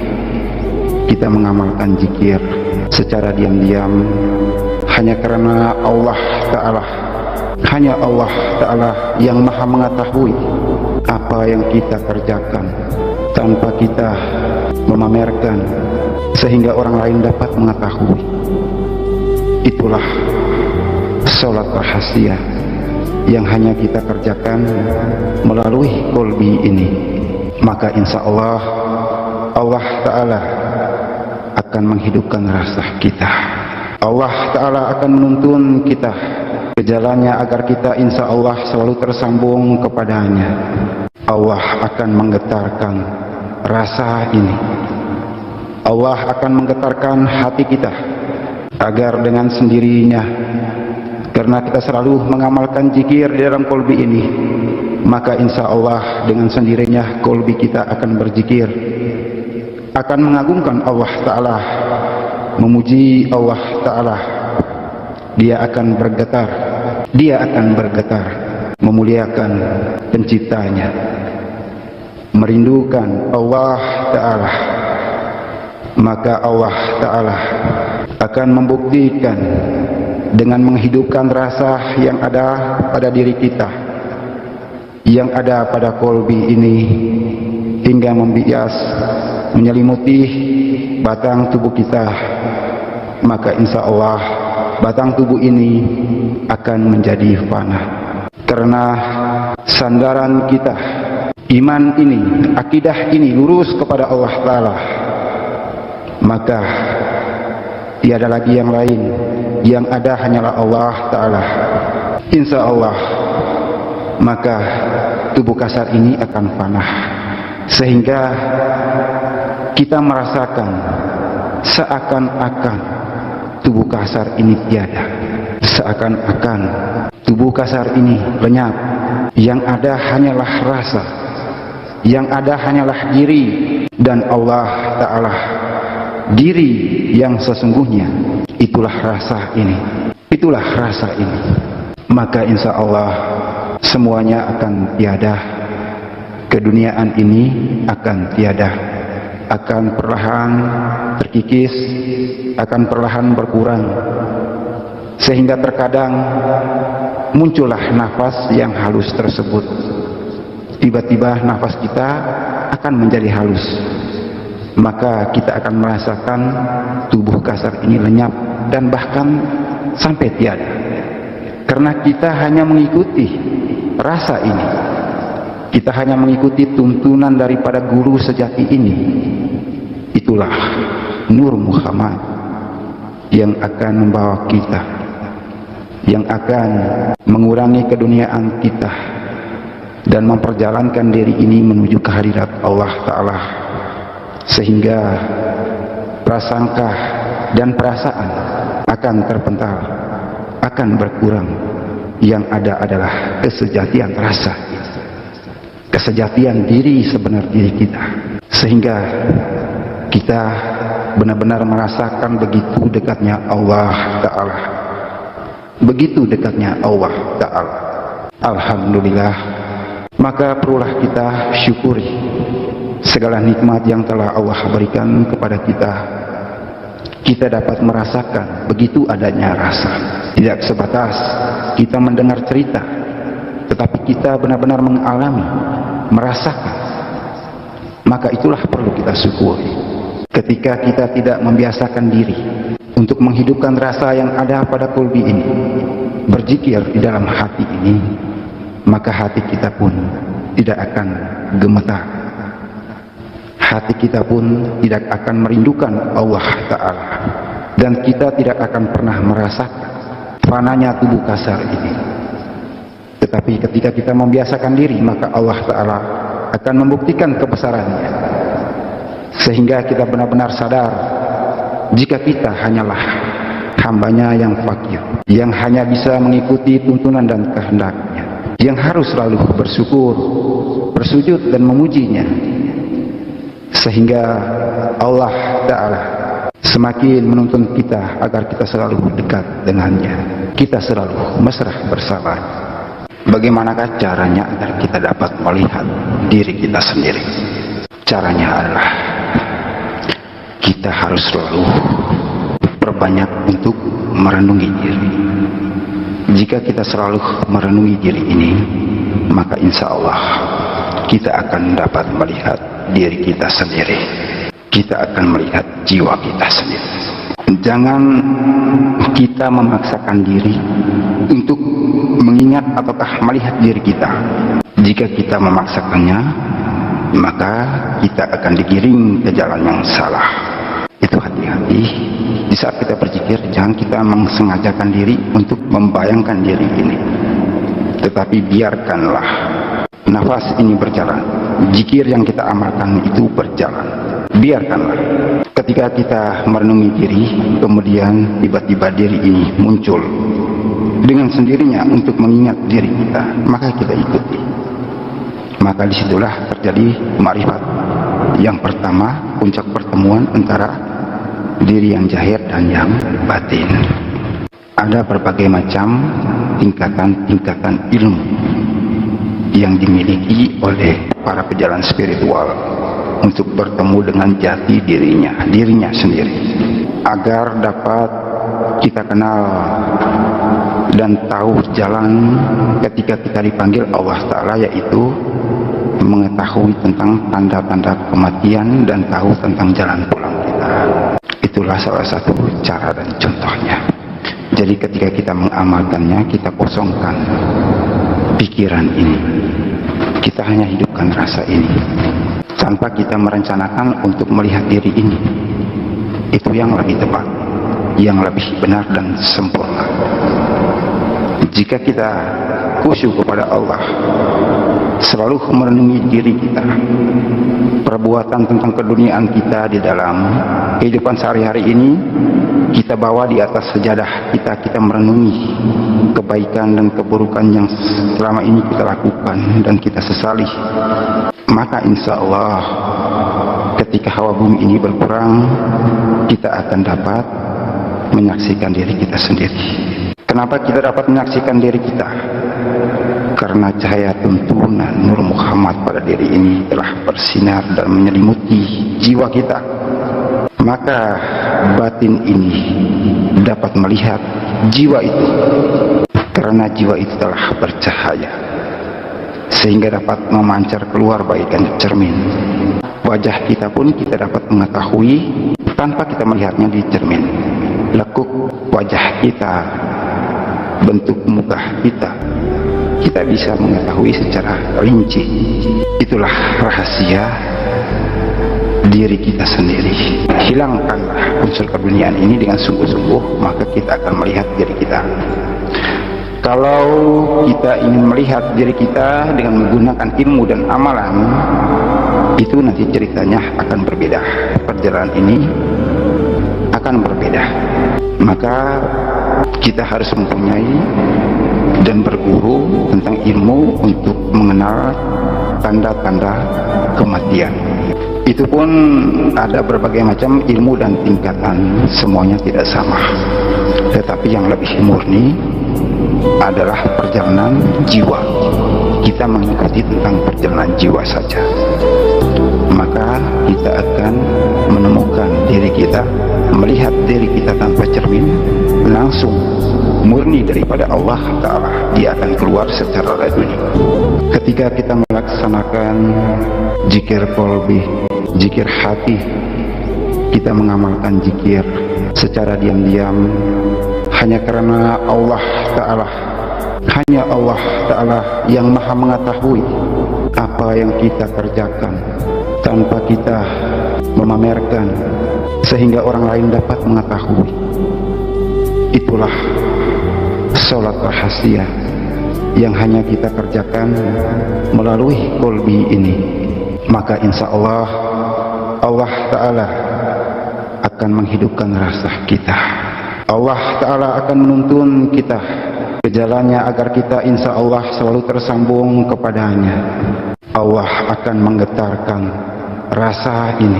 kita mengamalkan zikir secara diam-diam, hanya karena Allah Ta'ala, hanya Allah Ta'ala yang maha mengetahui apa yang kita kerjakan, tanpa kita memamerkan sehingga orang lain dapat mengetahui. Itulah sholat rahasia yang hanya kita kerjakan melalui qalbi ini. Maka insya Allah, Allah Ta'ala akan menghidupkan rasa kita. Allah Ta'ala akan menuntun kita ke jalannya agar kita insya Allah selalu tersambung kepadanya. Allah akan menggetarkan rasa ini. Allah akan menggetarkan hati kita agar dengan sendirinya, karena kita selalu mengamalkan zikir di dalam qalbi ini, maka insya Allah dengan sendirinya qalbi kita akan berzikir, akan mengagungkan Allah Ta'ala, memuji Allah Ta'ala. Dia akan bergetar, dia akan bergetar, memuliakan penciptanya, merindukan Allah Ta'ala. Maka Allah Ta'ala akan membuktikan dengan menghidupkan rasa yang ada pada diri kita, yang ada pada qalbi ini, hingga membias, menyelimuti batang tubuh kita. Maka insya Allah batang tubuh ini akan menjadi fana, karena sandaran kita, iman ini, akidah ini lurus kepada Allah Ta'ala. Maka tiada lagi yang lain, yang ada hanyalah Allah Ta'ala. Insya Allah, maka tubuh kasar ini akan fana, sehingga kita merasakan seakan-akan tubuh kasar ini tiada, seakan-akan tubuh kasar ini lenyap. Yang ada hanyalah rasa, yang ada hanyalah diri dan Allah Ta'ala. Diri yang sesungguhnya, itulah rasa ini, itulah rasa ini. Maka insya Allah semuanya akan tiada. Keduniaan ini akan tiada, akan perlahan terkikis, akan perlahan berkurang, sehingga terkadang muncullah nafas yang halus tersebut. Tiba-tiba nafas kita akan menjadi halus, maka kita akan merasakan tubuh kasar ini lenyap dan bahkan sampai tiada, karena kita hanya mengikuti rasa ini. Kita hanya mengikuti tuntunan daripada guru sejati ini. Itulah Nur Muhammad yang akan membawa kita, yang akan mengurangi keduniaan kita dan memperjalankan diri ini menuju kehadirat Allah Ta'ala, sehingga prasangka dan perasaan akan terpental, akan berkurang. Yang ada adalah kesejatian rasa, kesejatian diri sebenar diri kita, sehingga kita benar-benar merasakan begitu dekatnya Allah Ta'ala, begitu dekatnya Allah Ta'ala. Alhamdulillah. Maka perlulah kita syukuri segala nikmat yang telah Allah berikan kepada kita. kita dapat merasakan begitu adanya rasa. Tidak sebatas kita mendengar cerita, tetapi kita benar-benar mengalami, merasakan. Maka itulah perlu kita syukuri. Ketika kita tidak membiasakan diri untuk menghidupkan rasa yang ada pada kolbi ini, berzikir di dalam hati ini, maka hati kita pun tidak akan gemetar. Hati kita pun tidak akan merindukan Allah Ta'ala. Dan kita tidak akan pernah merasakan fananya tubuh kasar ini. Tetapi ketika kita membiasakan diri, maka Allah Ta'ala akan membuktikan kebesarannya. Sehingga kita benar-benar sadar jika kita hanyalah hambanya yang fakir, yang hanya bisa mengikuti tuntunan dan kehendaknya, yang harus selalu bersyukur, bersujud dan memujinya. Sehingga Allah Ta'ala semakin menuntun kita agar kita selalu dekat dengannya, kita selalu mesra bersama. Bagaimanakah caranya agar kita dapat melihat diri kita sendiri? Caranya adalah kita harus selalu perbanyak untuk merenungi diri. Jika kita selalu merenungi diri ini, maka insya Allah kita akan dapat melihat diri kita sendiri. Kita akan melihat jiwa kita sendiri. Jangan kita memaksakan diri untuk mengingat ataukah melihat diri kita. Jika kita memaksakannya, maka kita akan digiring ke jalan yang salah. Itu hati-hati. Di saat kita berzikir, jangan kita mengsengajakan diri untuk membayangkan diri ini. Tetapi biarkanlah nafas ini berjalan. Zikir yang kita amalkan itu berjalan. Biarkanlah. Ketika kita merenungi diri, kemudian tiba-tiba diri ini muncul dengan sendirinya untuk mengingat diri kita, maka kita ikuti. Maka disitulah terjadi ma'rifat. Yang pertama, puncak pertemuan antara diri yang zahir dan yang batin. Ada berbagai macam tingkatan-tingkatan ilmu yang dimiliki oleh para pejalan spiritual untuk bertemu dengan jati dirinya sendiri, agar dapat kita kenal dan tahu jalan ketika kita dipanggil Allah Ta'ala, yaitu mengetahui tentang tanda-tanda kematian dan tahu tentang jalan pulang kita. Itulah salah satu cara dan contohnya. Jadi ketika kita mengamalkannya, kita kosongkan pikiran ini, kita hanya hidupkan rasa ini tanpa kita merencanakan untuk melihat diri ini. Itu yang lebih tepat, yang lebih benar dan sempurna. Jika kita khusyuk kepada Allah, selalu merenungi diri kita, perbuatan tentang keduniaan kita di dalam kehidupan sehari-hari ini, kita bawa di atas sejadah kita merenungi kebaikan dan keburukan yang selama ini kita lakukan dan kita sesali. Maka insya Allah ketika hawa bumi ini berkurang, kita akan dapat menyaksikan diri kita sendiri. Kenapa kita dapat menyaksikan diri kita? Karena cahaya tuntunan Nur Muhammad pada diri ini telah bersinar dan menyelimuti jiwa kita. Maka batin ini dapat melihat jiwa itu, karena jiwa itu telah bercahaya, sehingga dapat memancar keluar bagaikan cermin. Wajah kita pun kita dapat mengetahui tanpa kita melihatnya di cermin. Lekuk wajah kita, bentuk muka kita, kita bisa mengetahui secara rinci. Itulah rahasia diri kita sendiri. Hilangkanlah unsur keduniaan ini dengan sungguh-sungguh, maka kita akan melihat diri kita. Kalau kita ingin melihat diri kita dengan menggunakan ilmu dan amalan, itu nanti ceritanya akan berbeda. Perjalanan ini akan berbeda. Maka kita harus mempunyai dan berguru tentang ilmu untuk mengenal tanda-tanda kematian. Itu pun ada berbagai macam ilmu dan tingkatan, semuanya tidak sama. Tetapi yang lebih murni adalah perjalanan jiwa. Kita mengikuti tentang perjalanan jiwa saja. Maka maka kita akan menemukan diri kita, melihat diri kita tanpa cermin, langsung murni daripada Allah Ta'ala. Dia akan keluar secara laduni. Ketika kita melaksanakan zikir qalbi, zikir hati, kita mengamalkan zikir secara diam-diam hanya karena Allah Ta'ala, hanya Allah Ta'ala yang maha mengetahui apa yang kita kerjakan tanpa kita memamerkan sehingga orang lain dapat mengetahui. Itulah sholat rahasia yang hanya kita kerjakan melalui qalbi ini. Maka insya Allah, Allah Ta'ala akan menghidupkan rasa kita. Allah Ta'ala akan menuntun kita ke jalannya agar kita insya Allah selalu tersambung kepadanya. Allah akan menggetarkan rasa ini.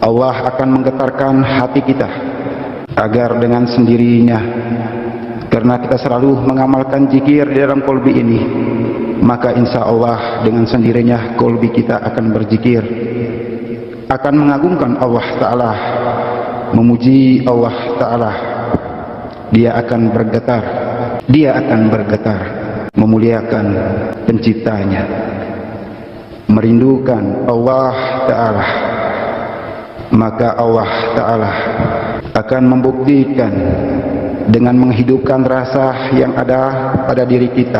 Allah akan menggetarkan hati kita agar dengan sendirinya, karena kita selalu mengamalkan zikir di dalam qalbi ini, maka insya Allah dengan sendirinya qalbi kita akan berzikir, akan mengagungkan Allah Ta'ala, memuji Allah Ta'ala. Dia akan bergetar, dia akan bergetar memuliakan penciptanya, merindukan Allah Ta'ala. Maka Allah Ta'ala akan membuktikan dengan menghidupkan rasa yang ada pada diri kita,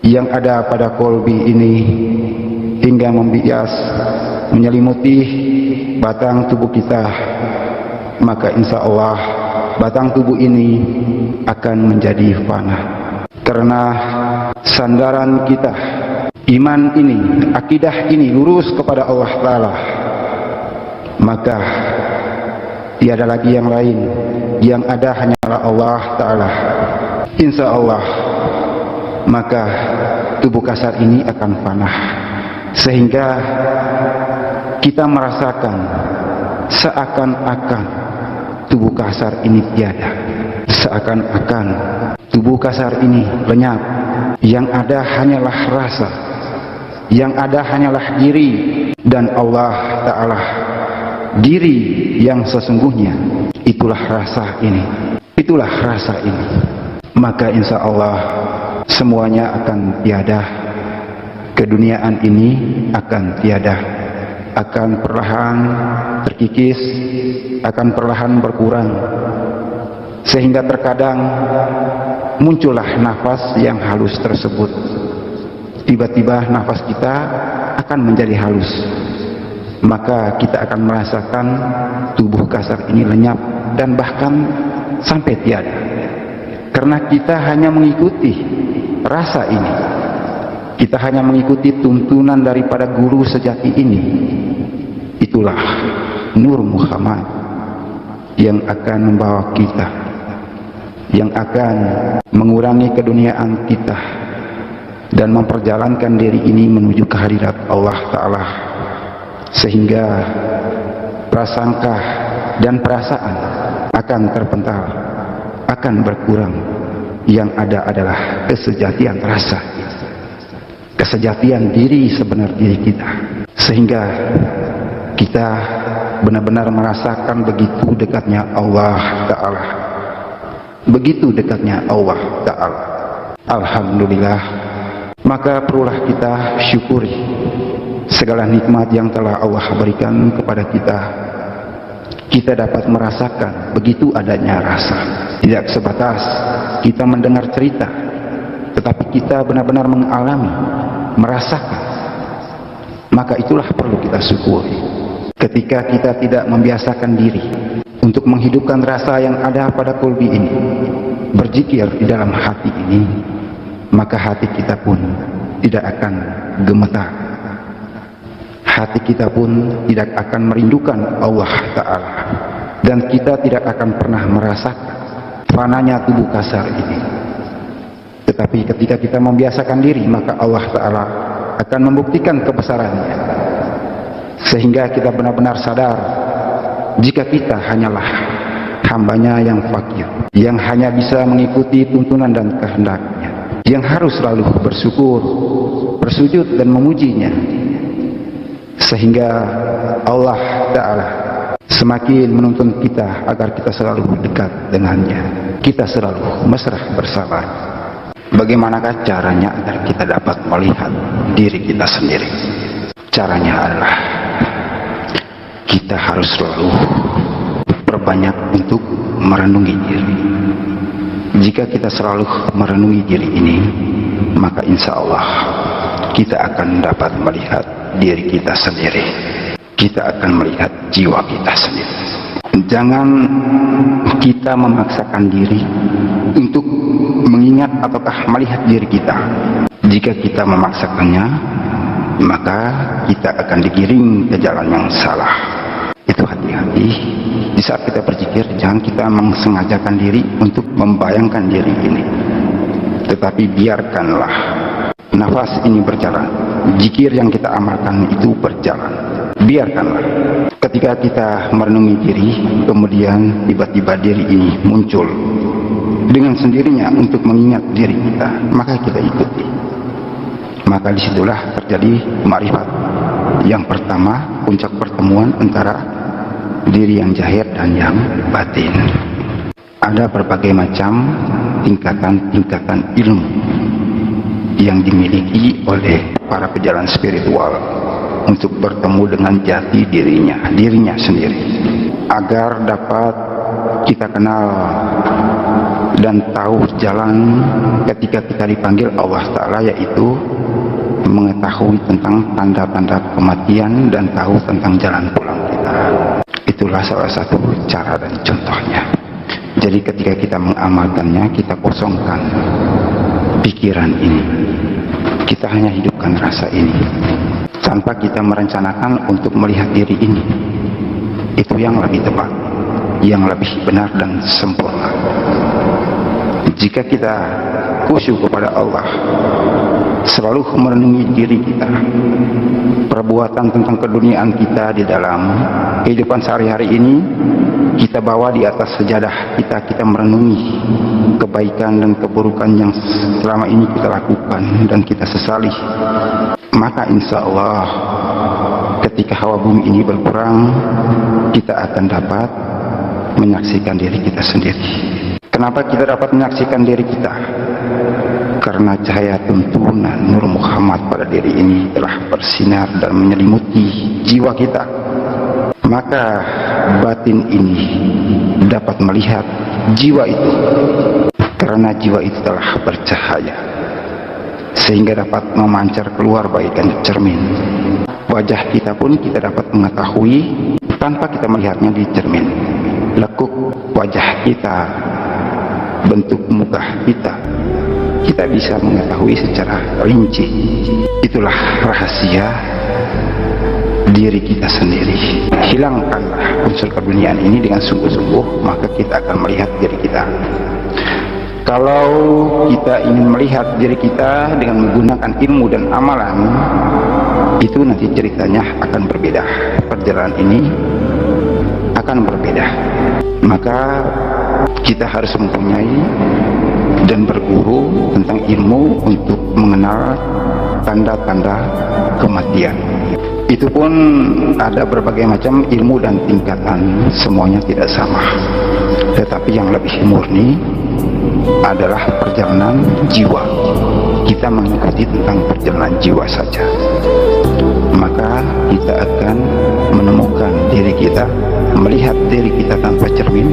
yang ada pada qalbi ini, hingga membias, menyelimuti batang tubuh kita. Maka insya Allah batang tubuh ini akan menjadi fana, karena sandaran kita, iman ini, akidah ini lurus kepada Allah Ta'ala. Maka tiada lagi yang lain, yang ada hanyalah Allah Ta'ala. Insya Allah maka tubuh kasar ini akan fana, sehingga kita merasakan seakan-akan tubuh kasar ini tiada, seakan-akan tubuh kasar ini lenyap. Yang ada hanyalah rasa, yang ada hanyalah diri dan Allah Ta'ala. Diri yang sesungguhnya, itulah rasa ini, itulah rasa ini. Maka insya Allah semuanya akan tiada, keduniaan ini akan tiada, akan perlahan terkikis, akan perlahan berkurang, sehingga terkadang muncullah nafas yang halus tersebut. Tiba-tiba nafas kita akan menjadi halus, maka kita akan merasakan tubuh kasar ini lenyap dan bahkan sampai tiada, karena kita hanya mengikuti rasa ini, kita hanya mengikuti tuntunan daripada guru sejati ini. Itulah Nur Muhammad yang akan membawa kita, yang akan mengurangi keduniaan kita dan memperjalankan diri ini menuju kehadirat Allah Ta'ala, sehingga prasangka dan perasaan akan terpental, akan berkurang. Yang ada adalah kesejatian rasa, kesejatian diri sebenar diri kita, sehingga kita benar-benar merasakan begitu dekatnya Allah Ta'ala, begitu dekatnya Allah Ta'ala. Alhamdulillah. Maka perlulah kita syukuri segala nikmat yang telah Allah berikan kepada kita. Kita dapat merasakan begitu adanya rasa, tidak sebatas kita mendengar cerita, tetapi kita benar-benar mengalami, merasakan. Maka itulah perlu kita syukuri. Ketika kita tidak membiasakan diri untuk menghidupkan rasa yang ada pada qalbi ini, berzikir di dalam hati ini, maka hati kita pun tidak akan gemetar, hati kita pun tidak akan merindukan Allah Ta'ala, dan kita tidak akan pernah merasakan fananya tubuh kasar ini. Tetapi ketika kita membiasakan diri, maka Allah Ta'ala akan membuktikan kebesarannya, sehingga kita benar-benar sadar jika kita hanyalah hambanya yang fakir, yang hanya bisa mengikuti tuntunan dan kehendaknya, yang harus selalu bersyukur, bersujud dan memujinya. sehingga Allah Ta'ala semakin menuntun kita agar kita selalu dekat dengannya, kita selalu mesra bersama. Bagaimanakah caranya agar kita dapat melihat diri kita sendiri? Caranya adalah kita harus selalu berbanyak untuk merenungi diri. Jika kita selalu merenungi diri ini, maka insya Allah kita akan dapat melihat diri kita sendiri. Kita akan melihat jiwa kita sendiri. Jangan kita memaksakan diri untuk mengingat ataukah melihat diri kita. Jika kita memaksakannya, maka kita akan digiring ke jalan yang salah. Itu hati-hati. Di saat kita berzikir, jangan kita mengsengajakan diri untuk membayangkan diri ini. Tetapi biarkanlah nafas ini berjalan. Zikir yang kita amalkan itu berjalan. Biarkanlah. Ketika kita merenungi diri, kemudian tiba-tiba diri ini muncul dengan sendirinya untuk mengingat diri kita, maka kita ikuti. Maka disitulah terjadi ma'rifat. Yang pertama, puncak pertemuan antara diri yang zahir dan yang batin. Ada berbagai macam tingkatan-tingkatan ilmu yang dimiliki oleh para pejalan spiritual untuk bertemu dengan jati dirinya sendiri, agar dapat kita kenal dan tahu jalan ketika kita dipanggil Allah Ta'ala, yaitu mengetahui tentang tanda-tanda kematian dan tahu tentang jalan pulang kita. Itulah salah satu cara dan contohnya. Jadi ketika kita mengamalkannya, kita kosongkan pikiran ini, kita hanya hidupkan rasa ini tanpa kita merencanakan untuk melihat diri ini. Itu yang lebih tepat, yang lebih benar dan sempurna. Jika kita khusyuk kepada Allah, selalu merenungi diri kita, perbuatan tentang keduniaan kita di dalam kehidupan sehari-hari ini, kita bawa di atas sejadah kita merenungi kebaikan dan keburukan yang selama ini kita lakukan dan kita sesali. Maka insya Allah ketika hawa bumi ini berkurang, kita akan dapat menyaksikan diri kita sendiri. Kenapa kita dapat menyaksikan diri kita? Karena cahaya tuntunan Nur Muhammad pada diri ini telah bersinar dan menyelimuti jiwa kita. Maka batin ini dapat melihat jiwa itu, karena jiwa itu telah bercahaya, sehingga dapat memancar keluar bagaikan cermin. Wajah kita pun kita dapat mengetahui tanpa kita melihatnya di cermin. Lekuk wajah kita, bentuk muka kita bisa mengetahui secara rinci. Itulah rahasia diri kita sendiri. Hilangkanlah unsur keduniaan ini dengan sungguh-sungguh, maka kita akan melihat diri kita. Kalau kita ingin melihat diri kita dengan menggunakan ilmu dan amalan, itu nanti ceritanya akan berbeda. Perjalanan ini akan berbeda. Maka kita harus mempunyai dan berguru tentang ilmu untuk mengenal tanda-tanda kematian. Itu pun ada berbagai macam ilmu dan tingkatan, semuanya tidak sama. Tetapi yang lebih murni adalah perjalanan jiwa. Kita mengikuti tentang perjalanan jiwa saja, maka kita akan menemukan diri kita, melihat diri kita tanpa cermin,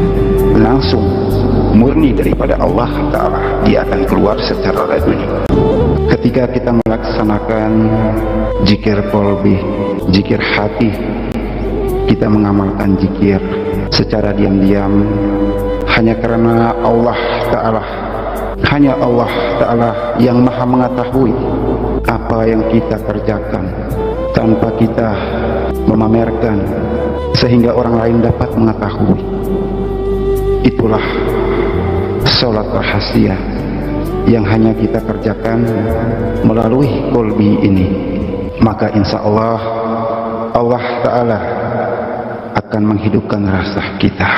langsung murni daripada Allah Ta'ala. Dia akan keluar secara laduni. Ketika kita melaksanakan zikir qalbi, zikir hati, kita mengamalkan zikir secara diam-diam hanya karena Allah Ta'ala. Hanya Allah Ta'ala yang maha mengetahui apa yang kita kerjakan tanpa kita memamerkan, sehingga orang lain dapat mengetahui. Itulah sholat rahasia yang hanya kita kerjakan melalui qalbi ini. Maka insya Allah Allah Ta'ala akan menghidupkan rasa kita.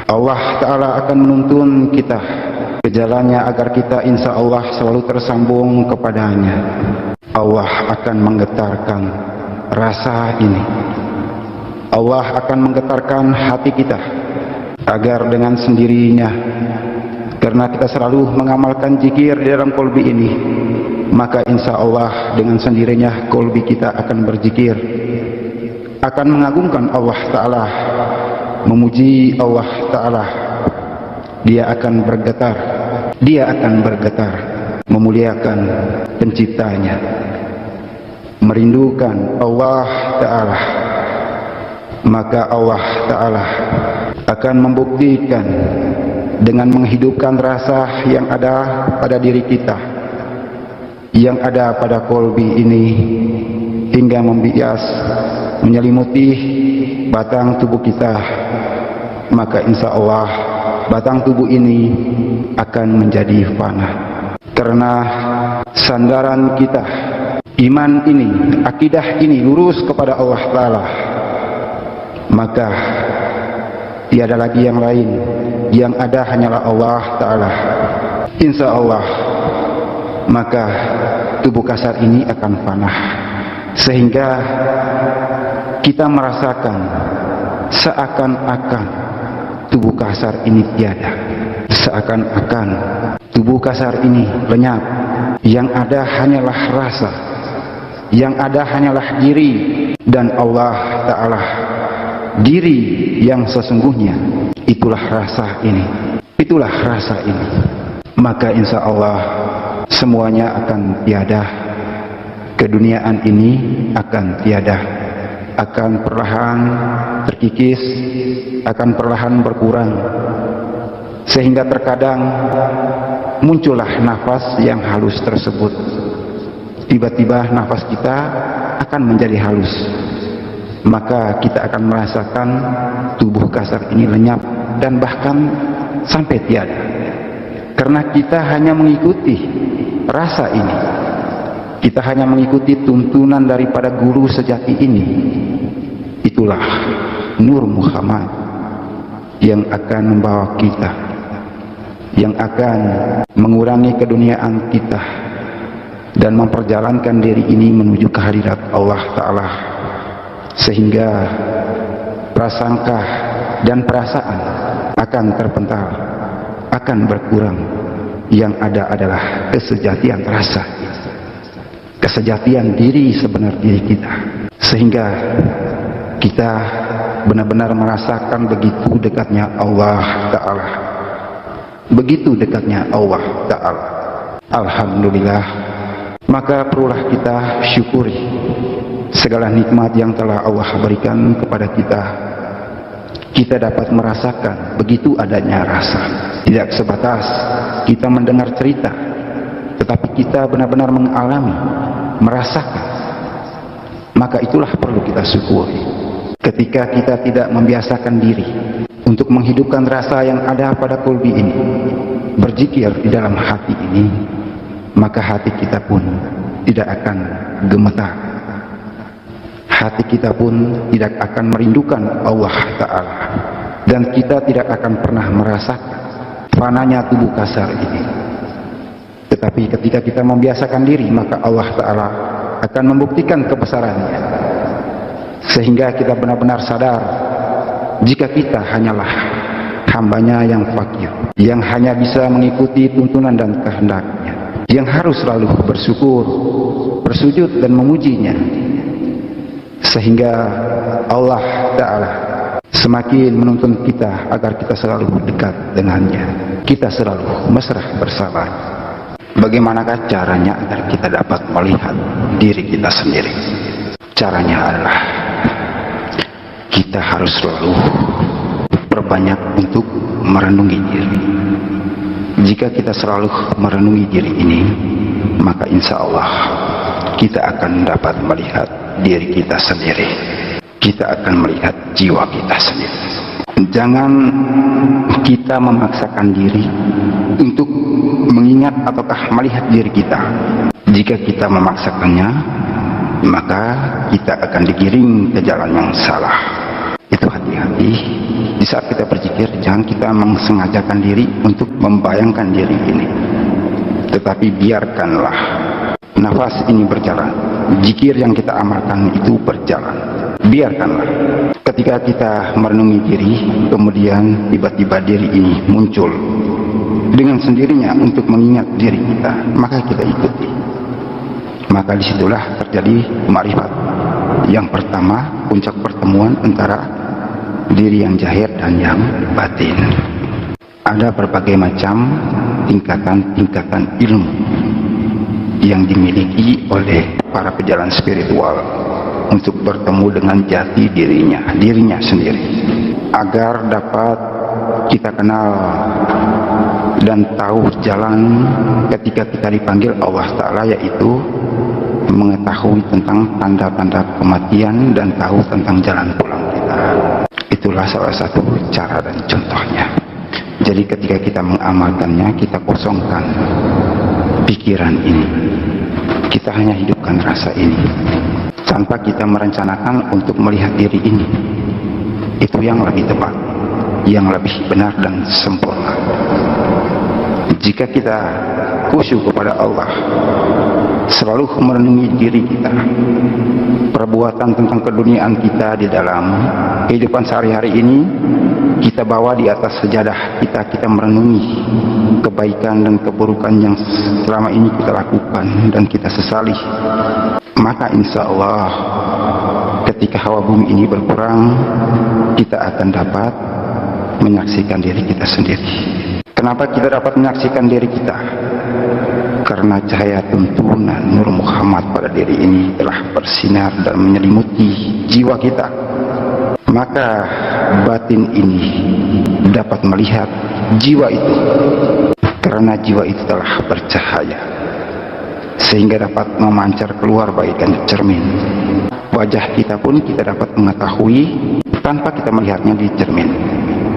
Allah Ta'ala akan menuntun kita ke jalannya agar kita insya Allah selalu tersambung kepadanya. Allah akan menggetarkan rasa ini. Allah akan menggetarkan hati kita agar dengan sendirinya, karena kita selalu mengamalkan zikir di dalam kolbi ini, maka insya Allah dengan sendirinya kolbi kita akan berzikir, akan mengagungkan Allah Ta'ala, memuji Allah Ta'ala. Dia akan bergetar, dia akan bergetar, memuliakan penciptanya, merindukan Allah Ta'ala. Maka Allah Ta'ala akan membuktikan dengan menghidupkan rasa yang ada pada diri kita, yang ada pada kolbi ini, hingga membias, menyelimuti batang tubuh kita. Maka insya Allah batang tubuh ini akan menjadi fana, karena sandaran kita, iman ini, akidah ini lurus kepada Allah Ta'ala. Maka tiada lagi yang lain, yang ada hanyalah Allah Ta'ala. Insya Allah maka tubuh kasar ini akan fana, sehingga kita merasakan seakan-akan tubuh kasar ini tiada, seakan-akan tubuh kasar ini lenyap. Yang ada hanyalah rasa, yang ada hanyalah diri dan Allah Ta'ala. Diri yang sesungguhnya, itulah rasa ini, itulah rasa ini. Maka insya Allah semuanya akan tiada, keduniaan ini akan tiada, akan perlahan terkikis, akan perlahan berkurang, sehingga terkadang muncullah nafas yang halus tersebut. Tiba-tiba nafas kita akan menjadi halus, maka kita akan merasakan tubuh kasar ini lenyap dan bahkan sampai tiada, karena kita hanya mengikuti rasa ini, kita hanya mengikuti tuntunan daripada guru sejati ini. Itulah Nur Muhammad yang akan membawa kita, yang akan mengurangi keduniaan kita dan memperjalankan diri ini menuju kehadirat Allah Ta'ala, sehingga prasangka dan perasaan akan terpental, akan berkurang. Yang ada adalah kesejatian rasa, kesejatian diri sebenar diri kita, sehingga kita benar-benar merasakan begitu dekatnya Allah Ta'ala, begitu dekatnya Allah Ta'ala. Alhamdulillah. Maka perlulah kita syukuri segala nikmat yang telah Allah berikan kepada kita. Kita dapat merasakan begitu adanya rasa, tidak sebatas kita mendengar cerita, tetapi kita benar-benar mengalami, merasakan. Maka itulah perlu kita syukuri. Ketika kita tidak membiasakan diri untuk menghidupkan rasa yang ada pada kolbi ini, berzikir di dalam hati ini, maka hati kita pun tidak akan gemetar, hati kita pun tidak akan merindukan Allah Ta'ala, dan kita tidak akan pernah merasakan fananya tubuh kasar ini. Tetapi ketika kita membiasakan diri, maka Allah Ta'ala akan membuktikan kebesarannya, sehingga kita benar-benar sadar jika kita hanyalah hambanya yang fakir, yang hanya bisa mengikuti tuntunan dan kehendaknya, yang harus selalu bersyukur, bersujud dan memujinya, sehingga Allah Ta'ala semakin menuntun kita agar kita selalu dekat dengannya, kita selalu mesra bersama. Bagaimanakah caranya agar kita dapat melihat diri kita sendiri? Caranya adalah kita harus selalu berbanyak untuk merenungi diri. Jika kita selalu merenungi diri ini, maka insya Allah kita akan dapat melihat diri kita sendiri. Kita akan melihat jiwa kita sendiri. Jangan kita memaksakan diri untuk mengingat ataukah melihat diri kita. Jika kita memaksakannya, maka kita akan digiring ke jalan yang salah. Itu hati-hati. Di saat kita berzikir, jangan kita mengsengajakan diri untuk membayangkan diri ini, tetapi biarkanlah nafas ini berjalan. zikir yang kita amalkan itu berjalan. Biarkanlah ketika kita merenungi diri, kemudian tiba-tiba diri ini muncul dengan sendirinya untuk mengingat diri kita, maka kita ikuti. Maka disitulah terjadi ma'rifat. Yang pertama, puncak pertemuan antara diri yang zahir dan yang batin. Ada berbagai macam tingkatan-tingkatan ilmu yang dimiliki oleh para pejalan spiritual untuk bertemu dengan jati dirinya sendiri, agar dapat kita kenal dan tahu jalan ketika kita dipanggil Allah Ta'ala, yaitu mengetahui tentang tanda-tanda kematian dan tahu tentang jalan pulang kita. Itulah salah satu cara dan contohnya. Jadi ketika kita mengamalkannya, kita kosongkan pikiran ini, kita hanya hidupkan rasa ini tanpa kita merencanakan untuk melihat diri ini. Itu yang lebih tepat, yang lebih benar dan sempurna. Jika kita khusyuk kepada Allah, selalu merenungi diri kita, perbuatan tentang keduniaan kita di dalam kehidupan sehari-hari ini, kita bawa di atas sejadah kita merenungi kebaikan dan keburukan yang selama ini kita lakukan dan kita sesali. Maka insya Allah ketika hawa bumi ini berkurang, kita akan dapat menyaksikan diri kita sendiri. Kenapa kita dapat menyaksikan diri kita? Karena cahaya tuntunan Nur Muhammad pada diri ini telah bersinar dan menyelimuti jiwa kita. Maka batin ini dapat melihat jiwa itu, karena jiwa itu telah bercahaya, sehingga dapat memancar keluar bagaikan cermin. Wajah kita pun kita dapat mengetahui tanpa kita melihatnya di cermin.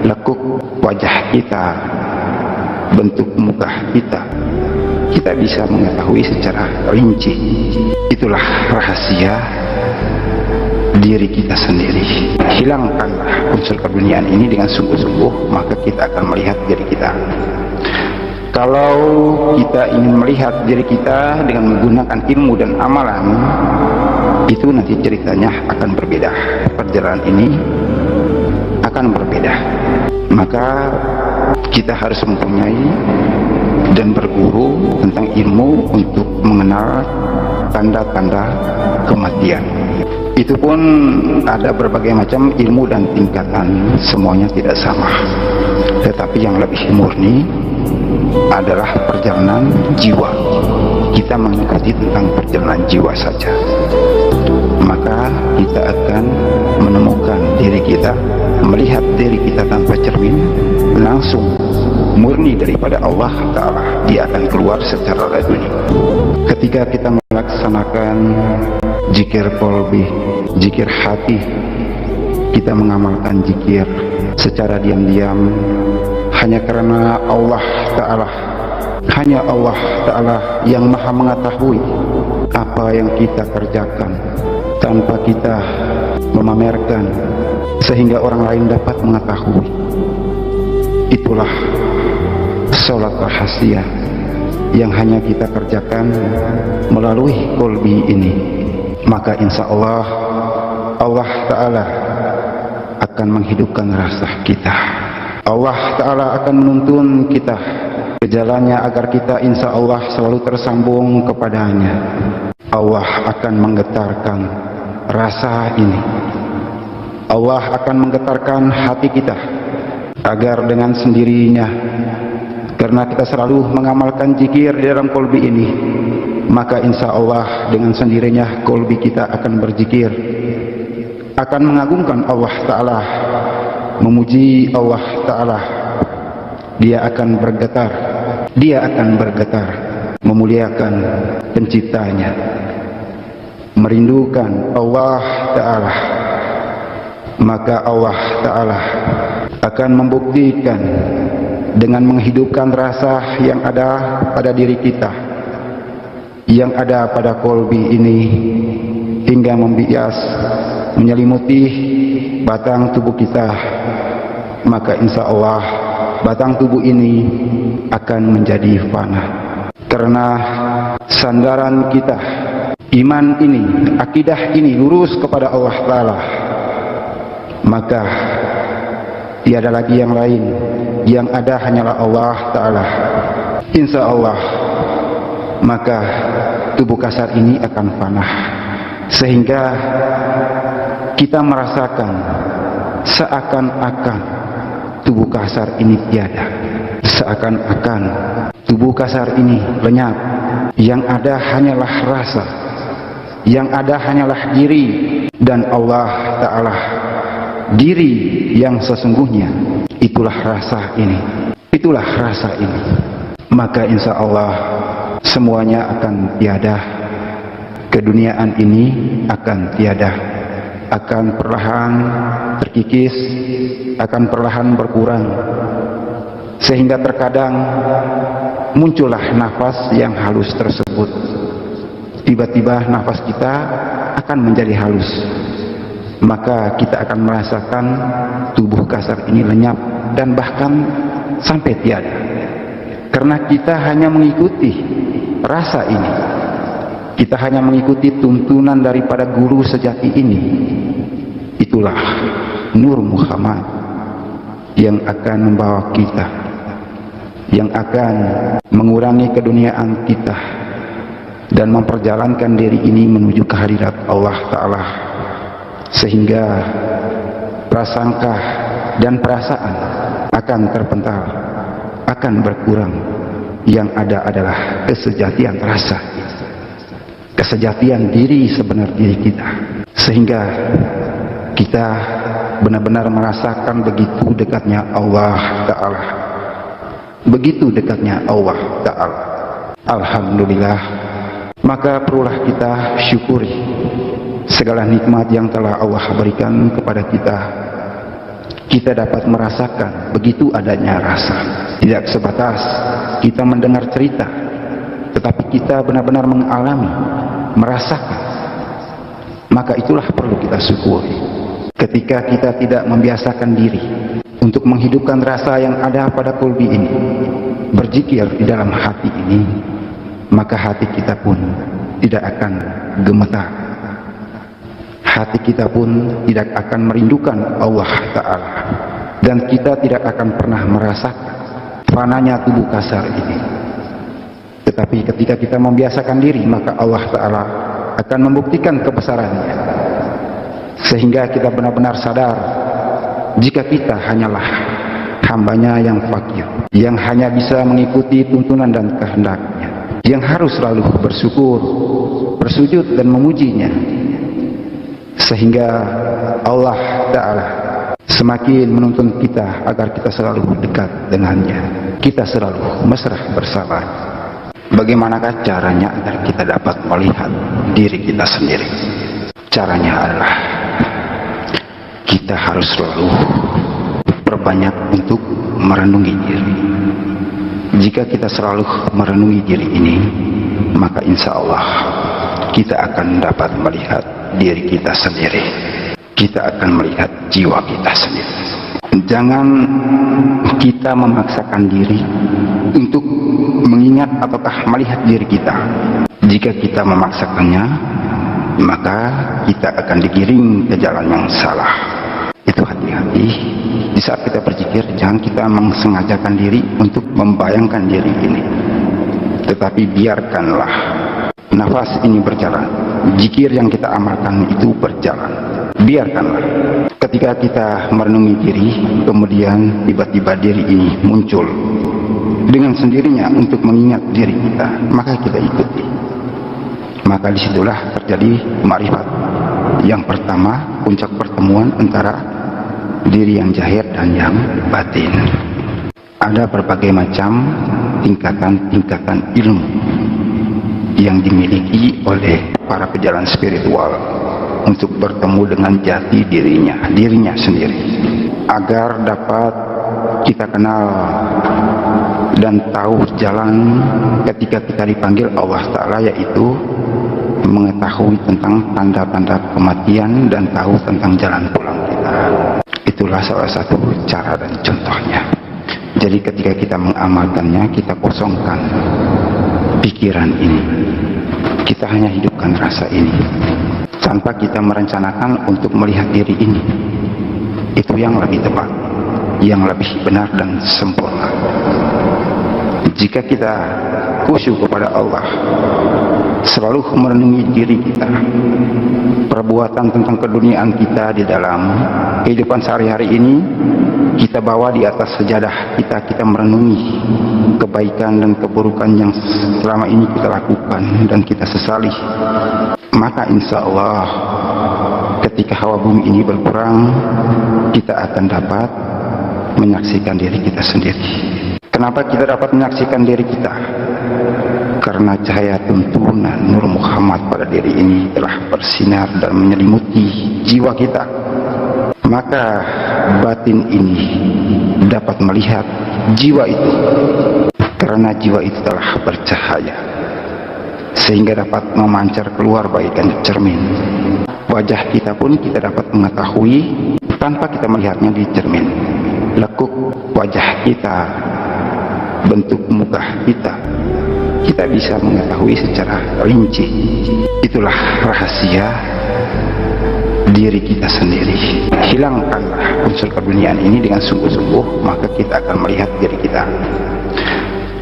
Lekuk wajah kita, bentuk muka kita bisa mengetahui secara rinci. Itulah rahasia diri kita sendiri. Hilangkanlah unsur keduniaan ini dengan sungguh-sungguh, maka kita akan melihat diri kita. Kalau kita ingin melihat diri kita dengan menggunakan ilmu dan amalan, itu nanti ceritanya akan berbeda. Perjalanan ini akan berbeda. Maka kita harus mempunyai dan berguru tentang ilmu untuk mengenal tanda-tanda kematian. Itu pun ada berbagai macam ilmu dan tingkatan, semuanya tidak sama. Tetapi yang lebih murni adalah perjalanan jiwa. Kita mengikuti tentang perjalanan jiwa saja, maka kita akan menemukan diri kita, melihat diri kita tanpa cermin, langsung murni daripada Allah Ta'ala. Dia akan keluar secara laduni. Ketika kita melaksanakan zikir qalbi, zikir hati, kita mengamalkan zikir secara diam-diam hanya karena Allah Ta'ala, hanya Allah Ta'ala yang maha mengetahui apa yang kita kerjakan tanpa kita memamerkan, sehingga orang lain dapat mengetahui. Itulah sholat rahasia yang hanya kita kerjakan melalui qalbi ini. Maka insya Allah, Allah Ta'ala akan menghidupkan rasa kita. Allah Ta'ala akan menuntun kita ke jalannya agar kita insya Allah selalu tersambung kepadanya. Allah akan menggetarkan rasa ini. Allah akan menggetarkan hati kita agar dengan sendirinya, karena kita selalu mengamalkan zikir di dalam qalbi ini, maka insya Allah dengan sendirinya qalbi kita akan berzikir, akan mengagungkan Allah Ta'ala, memuji Allah Ta'ala. Dia akan bergetar, dia akan bergetar, memuliakan penciptanya, merindukan Allah Ta'ala. Maka Allah Ta'ala akan membuktikan dengan menghidupkan rasa yang ada pada diri kita, yang ada pada qalbi ini, hingga membias, menyelimuti batang tubuh kita. Maka insya Allah batang tubuh ini akan menjadi fana, karena sandaran kita iman ini, akidah ini lurus kepada Allah Ta'ala, maka tiada lagi yang lain, yang ada hanyalah Allah Ta'ala. Insya Allah, maka tubuh kasar ini akan fana, sehingga kita merasakan seakan-akan tubuh kasar ini tiada, seakan-akan tubuh kasar ini lenyap. Yang ada hanyalah rasa, yang ada hanyalah diri, dan Allah Ta'ala, diri yang sesungguhnya. Itulah rasa ini, itulah rasa ini. Maka insya Allah semuanya akan tiada. Keduniaan ini akan tiada, akan perlahan terkikis, akan perlahan berkurang, sehingga terkadang muncullah nafas yang halus tersebut. Tiba-tiba nafas kita akan menjadi halus, maka kita akan merasakan tubuh kasar ini lenyap dan bahkan sampai tiada, karena kita hanya mengikuti rasa ini, kita hanya mengikuti tuntunan daripada guru sejati ini. Itulah Nur Muhammad yang akan membawa kita, yang akan mengurangi keduniaan kita dan memperjalankan diri ini menuju kehadirat Allah Ta'ala, sehingga prasangka dan perasaan akan terpental, akan berkurang. Yang ada adalah kesejatian rasa, kesejatian diri sebenar diri kita, sehingga kita benar-benar merasakan begitu dekatnya Allah Ta'ala, begitu dekatnya Allah Ta'ala. Alhamdulillah, maka perlulah kita syukuri segala nikmat yang telah Allah berikan kepada kita. Kita dapat merasakan begitu adanya rasa, tidak sebatas kita mendengar cerita, tetapi kita benar-benar mengalami, merasakan. Maka itulah perlu kita syukuri. Ketika kita tidak membiasakan diri untuk menghidupkan rasa yang ada pada kolbi ini, berzikir di dalam hati ini, maka hati kita pun tidak akan gemetar, hati kita pun tidak akan merindukan Allah Ta'ala, dan kita tidak akan pernah merasakan fananya tubuh kasar ini. Tetapi ketika kita membiasakan diri, maka Allah Ta'ala akan membuktikan kebesarannya, sehingga kita benar-benar sadar jika kita hanyalah hambanya yang fakir, yang hanya bisa mengikuti tuntunan dan kehendaknya, yang harus selalu bersyukur, bersujud dan memujinya, sehingga Allah Ta'ala semakin menuntun kita agar kita selalu dekat dengannya, kita selalu mesra bersama. Bagaimanakah caranya agar kita dapat melihat diri kita sendiri? Caranya adalah kita harus selalu berbanyak untuk merenungi diri. Jika kita selalu merenungi diri ini, maka insya Allah kita akan dapat melihat diri kita sendiri. Kita akan melihat jiwa kita sendiri. Jangan kita memaksakan diri untuk mengingat ataukah melihat diri kita. Jika kita memaksakannya, maka kita akan digiring ke jalan yang salah. Itu hati-hati di saat kita berzikir. Jangan kita mengsengajakan diri untuk membayangkan diri ini, tetapi biarkanlah nafas ini berjalan, zikir yang kita amalkan itu berjalan. Biarkanlah ketika kita merenungi diri, kemudian tiba-tiba diri ini muncul dengan sendirinya untuk mengingat diri kita, maka kita ikuti. Maka disitulah terjadi ma'rifat. Yang pertama, puncak pertemuan antara diri yang zahir dan yang batin. Ada berbagai macam tingkatan-tingkatan ilmu yang dimiliki oleh para pejalan spiritual untuk bertemu dengan jati dirinya sendiri, agar dapat kita kenal dan tahu jalan ketika kita dipanggil Allah Ta'ala, yaitu mengetahui tentang tanda-tanda kematian dan tahu tentang jalan pulang kita. Itulah salah satu cara dan contohnya. Jadi ketika kita mengamalkannya, kita kosongkan pikiran ini, kita hanya hidupkan rasa ini tanpa kita merencanakan untuk melihat diri ini. Itu yang lebih tepat, yang lebih benar dan sempurna. Jika kita khusyuk kepada Allah, selalu merenungi diri kita, perbuatan tentang keduniaan kita di dalam kehidupan sehari-hari ini, kita bawa di atas sejadah kita merenungi kebaikan dan keburukan yang selama ini kita lakukan dan kita sesali. Maka insya Allah ketika hawa bumi ini berkurang, kita akan dapat menyaksikan diri kita sendiri. Kenapa kita dapat menyaksikan diri kita? Karena cahaya tuntunan Nur Muhammad pada diri ini telah bersinar dan menyelimuti jiwa kita. Maka batin ini dapat melihat jiwa itu, karena jiwa itu telah bercahaya, sehingga dapat memancar keluar bagaikan cermin. Wajah kita pun kita dapat mengetahui tanpa kita melihatnya di cermin. Lekuk wajah kita, bentuk muka kita, kita bisa mengetahui secara rinci. Itulah rahasia diri kita sendiri. Hilangkanlah unsur keduniaan ini dengan sungguh-sungguh, maka kita akan melihat diri kita.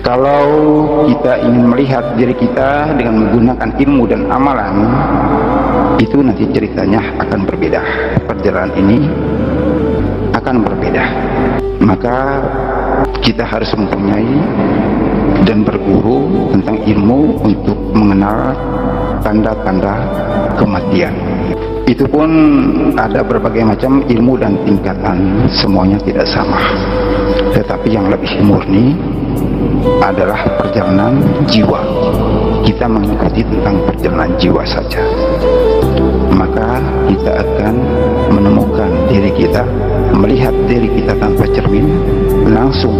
Kalau kita ingin melihat diri kita dengan menggunakan ilmu dan amalan, itu nanti ceritanya akan berbeda. Perjalanan ini akan berbeda. Maka kita harus mempunyai dan berguru tentang ilmu untuk mengenal tanda-tanda kematian. Itu pun ada berbagai macam ilmu dan tingkatan, semuanya tidak sama. Tetapi yang lebih murni adalah perjalanan jiwa. Kita mengikuti tentang perjalanan jiwa saja, maka kita akan menemukan diri kita, melihat diri kita tanpa cermin, langsung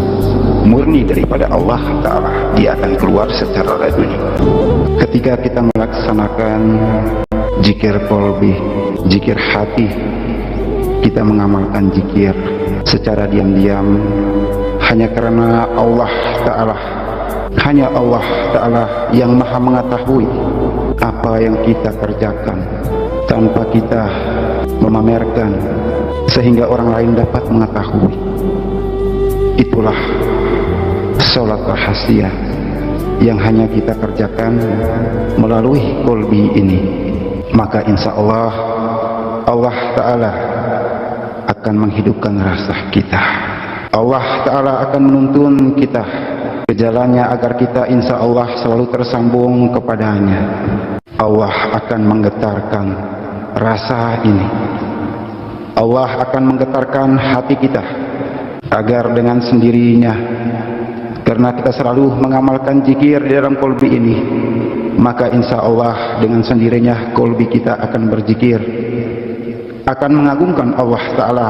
murni daripada Allah Ta'ala. Dia akan keluar secara laduni. Ketika kita melaksanakan zikir qalbi, zikir hati, kita mengamalkan zikir secara diam-diam, hanya karena Allah Ta'ala, hanya Allah Ta'ala yang maha mengetahui apa yang kita kerjakan, tanpa kita memamerkan sehingga orang lain dapat mengetahui. Itulah sholat rahasia yang hanya kita kerjakan melalui qalbi ini. Maka insya Allah, Allah Ta'ala akan menghidupkan rasa kita. Allah Ta'ala akan menuntun kita ke jalannya agar kita insya Allah selalu tersambung kepadanya. Allah akan menggetarkan rasa ini. Allah akan menggetarkan hati kita agar dengan sendirinya, karena kita selalu mengamalkan zikir di dalam qalbi ini, maka insya Allah dengan sendirinya qalbi kita akan berzikir, akan mengagungkan Allah Ta'ala,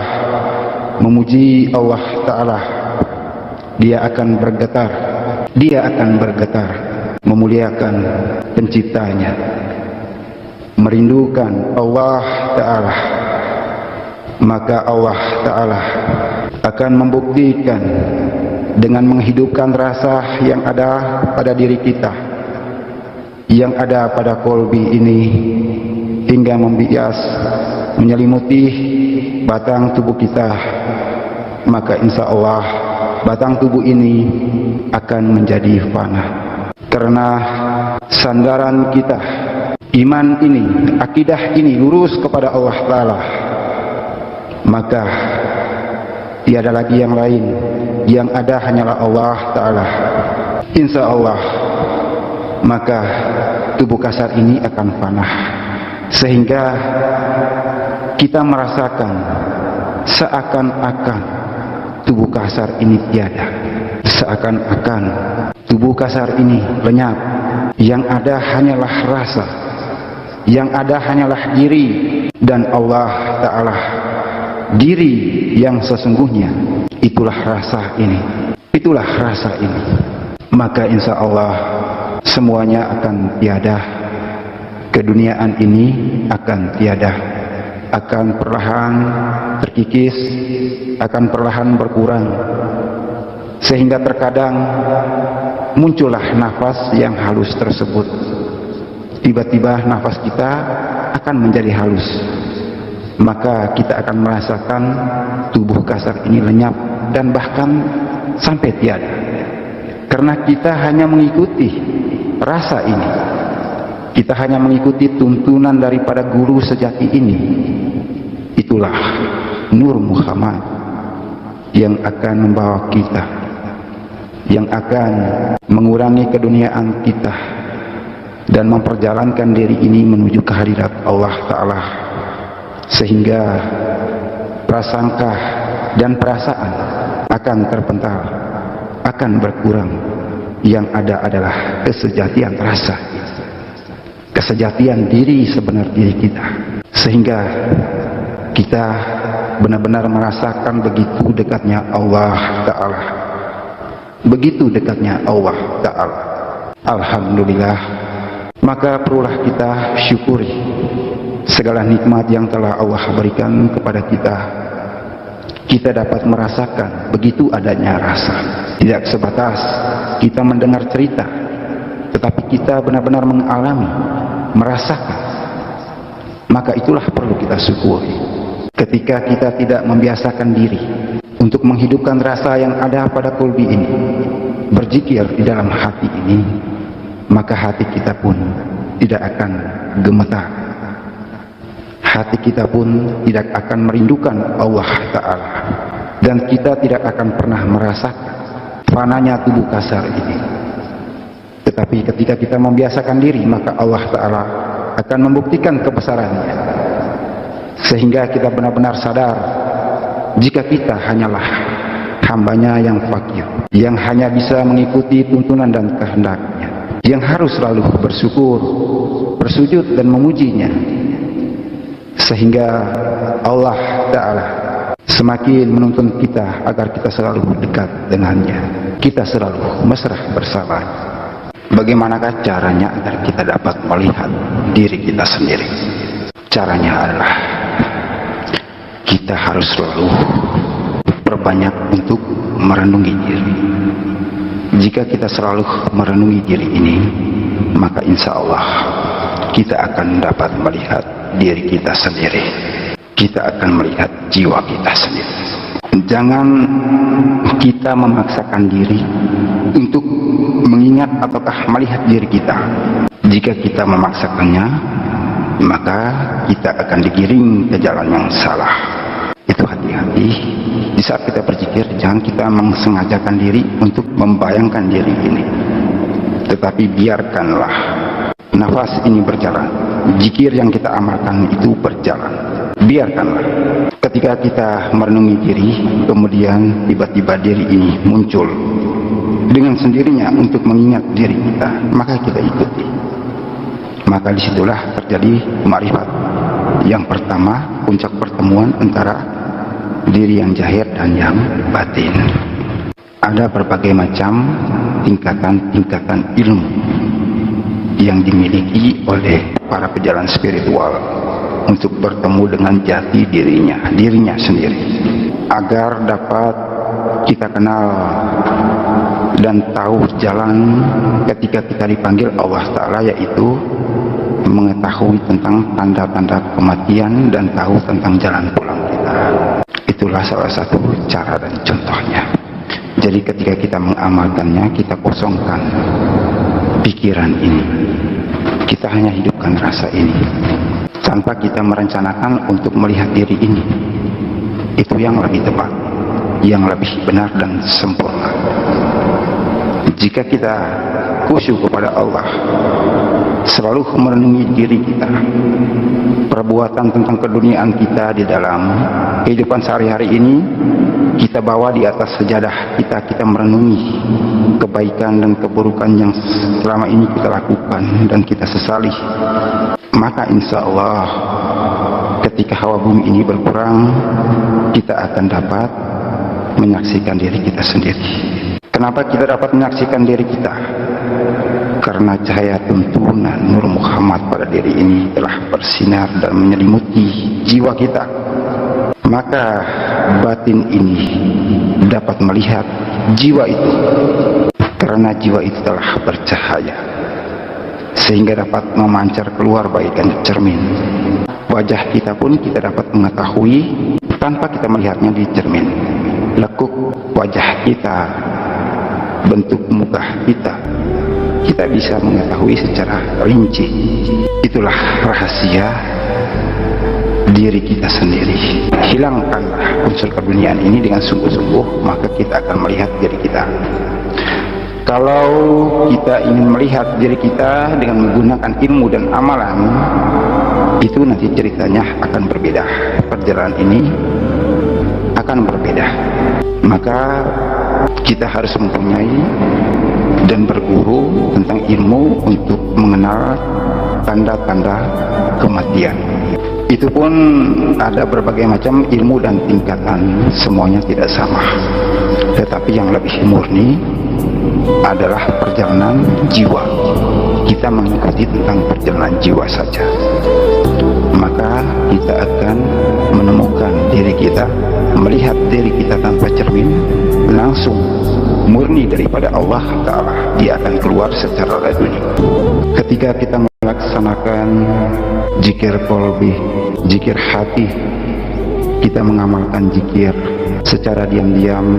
memuji Allah Ta'ala. Dia akan bergetar, dia akan bergetar, memuliakan penciptanya, merindukan Allah Ta'ala. Maka Allah Ta'ala akan membuktikan dengan menghidupkan rasa yang ada pada diri kita, yang ada pada qalbi ini, hingga membias, menyelimuti batang tubuh kita. Maka insya Allah batang tubuh ini akan menjadi fana, karena sandaran kita, iman ini, akidah ini lurus kepada Allah Ta'ala. Maka tiada lagi yang lain, yang ada hanyalah Allah Ta'ala. Insya Allah maka tubuh kasar ini akan fana, sehingga kita merasakan seakan-akan tubuh kasar ini tiada, seakan-akan tubuh kasar ini lenyap. Yang ada hanyalah rasa, yang ada hanyalah diri dan Allah Ta'ala. Diri yang sesungguhnya, itulah rasa ini, itulah rasa ini. Maka insya Allah semuanya akan tiada, keduniaan ini akan tiada, akan perlahan terkikis, akan perlahan berkurang, sehingga terkadang muncullah nafas yang halus tersebut. tiba-tiba nafas kita akan menjadi halus, maka kita akan merasakan tubuh kasar ini lenyap dan bahkan sampai tiada, karena kita hanya mengikuti rasa ini, kita hanya mengikuti tuntunan daripada guru sejati ini. Itulah Nur Muhammad yang akan membawa kita, yang akan mengurangi keduniaan kita dan memperjalankan diri ini menuju kehadirat Allah Ta'ala, sehingga prasangka dan perasaan akan terpental, akan berkurang. Yang ada adalah kesejatian rasa, kesejatian diri sebenar diri kita, sehingga kita benar-benar merasakan begitu dekatnya Allah Ta'ala, begitu dekatnya Allah Ta'ala. Alhamdulillah, maka perlulah kita syukuri segala nikmat yang telah Allah berikan kepada kita. Kita dapat merasakan begitu adanya rasa, tidak sebatas kita mendengar cerita, tetapi kita benar-benar mengalami, merasakan. Maka itulah perlu kita syukuri. Ketika kita tidak membiasakan diri untuk menghidupkan rasa yang ada pada kolbi ini, berzikir di dalam hati ini, maka hati kita pun tidak akan gemetar, hati kita pun tidak akan merindukan Allah Ta'ala, dan kita tidak akan pernah merasakan fananya tubuh kasar ini. Tetapi ketika kita membiasakan diri, maka Allah Ta'ala akan membuktikan kebesarannya, sehingga kita benar-benar sadar jika kita hanyalah hambanya yang fakir, yang hanya bisa mengikuti tuntunan dan kehendaknya, yang harus selalu bersyukur, bersujud dan memujinya, sehingga Allah Ta'ala semakin menuntun kita agar kita selalu dekat dengannya, kita selalu mesra bersama. Bagaimanakah caranya agar kita dapat melihat diri kita sendiri? Caranya adalah kita harus selalu berbanyak untuk merenungi diri. Jika kita selalu merenungi diri ini, maka insya Allah kita akan dapat melihat diri kita sendiri. Kita akan melihat jiwa kita sendiri. Jangan kita memaksakan diri untuk mengingat ataukah melihat diri kita. Jika kita memaksakannya, maka kita akan digiring ke jalan yang salah. Itu hati-hati. Di saat kita berzikir, jangan kita mengsengajakan diri untuk membayangkan diri ini, tetapi biarkanlah nafas ini berjalan, zikir yang kita amalkan itu berjalan. Biarkanlah ketika kita merenungi diri, kemudian tiba-tiba diri ini muncul dengan sendirinya untuk mengingat diri kita, maka kita ikuti. Maka disitulah terjadi ma'rifat. Yang pertama, puncak pertemuan antara diri yang zahir dan yang batin. Ada berbagai macam tingkatan-tingkatan ilmu yang dimiliki oleh para pejalan spiritual untuk bertemu dengan jati dirinya sendiri, agar dapat kita kenal dan tahu jalan ketika kita dipanggil Allah Ta'ala, yaitu mengetahui tentang tanda-tanda kematian dan tahu tentang jalan pulang kita. Itulah salah satu cara dan contohnya. Jadi ketika kita mengamalkannya, kita kosongkan pikiran ini, kita hanya hidupkan rasa ini tanpa kita merencanakan untuk melihat diri ini. Itu yang lebih tepat, yang lebih benar dan sempurna. Jika kita khusyuk kepada Allah, selalu merenungi diri kita, perbuatan tentang keduniaan kita di dalam kehidupan sehari-hari ini, kita bawa di atas sejadah kita, kita merenungi kebaikan dan keburukan yang selama ini kita lakukan dan kita sesali. Maka insya Allah ketika hawa bumi ini berkurang, kita akan dapat menyaksikan diri kita sendiri. Kenapa kita dapat menyaksikan diri kita? Karena cahaya tuntunan Nur Muhammad pada diri ini telah bersinar dan menyelimuti jiwa kita. Maka batin ini dapat melihat jiwa itu, karena jiwa itu telah bercahaya. sehingga dapat memancar keluar bagaikan cermin. Wajah kita pun kita dapat mengetahui tanpa kita melihatnya di cermin. Lekuk wajah kita, bentuk muka kita, kita bisa mengetahui secara rinci. Itulah rahasia diri kita sendiri. Hilangkanlah unsur keduniaan ini dengan sungguh-sungguh, maka kita akan melihat diri kita. Kalau kita ingin melihat diri kita dengan menggunakan ilmu dan amalan, itu nanti ceritanya akan berbeda. Perjalanan ini akan berbeda. Maka kita harus mempunyai dan berguru tentang ilmu untuk mengenal tanda-tanda kematian. Itu pun ada berbagai macam ilmu dan tingkatan, semuanya tidak sama. Tetapi yang lebih murni adalah perjalanan jiwa. Kita mengikuti tentang perjalanan jiwa saja, maka kita akan menemukan diri kita, melihat diri kita tanpa cermin, langsung murni daripada Allah Ta'ala. Dia akan keluar secara laduni. Ketika kita melaksanakan zikir qalbi, zikir hati, kita mengamalkan zikir secara diam-diam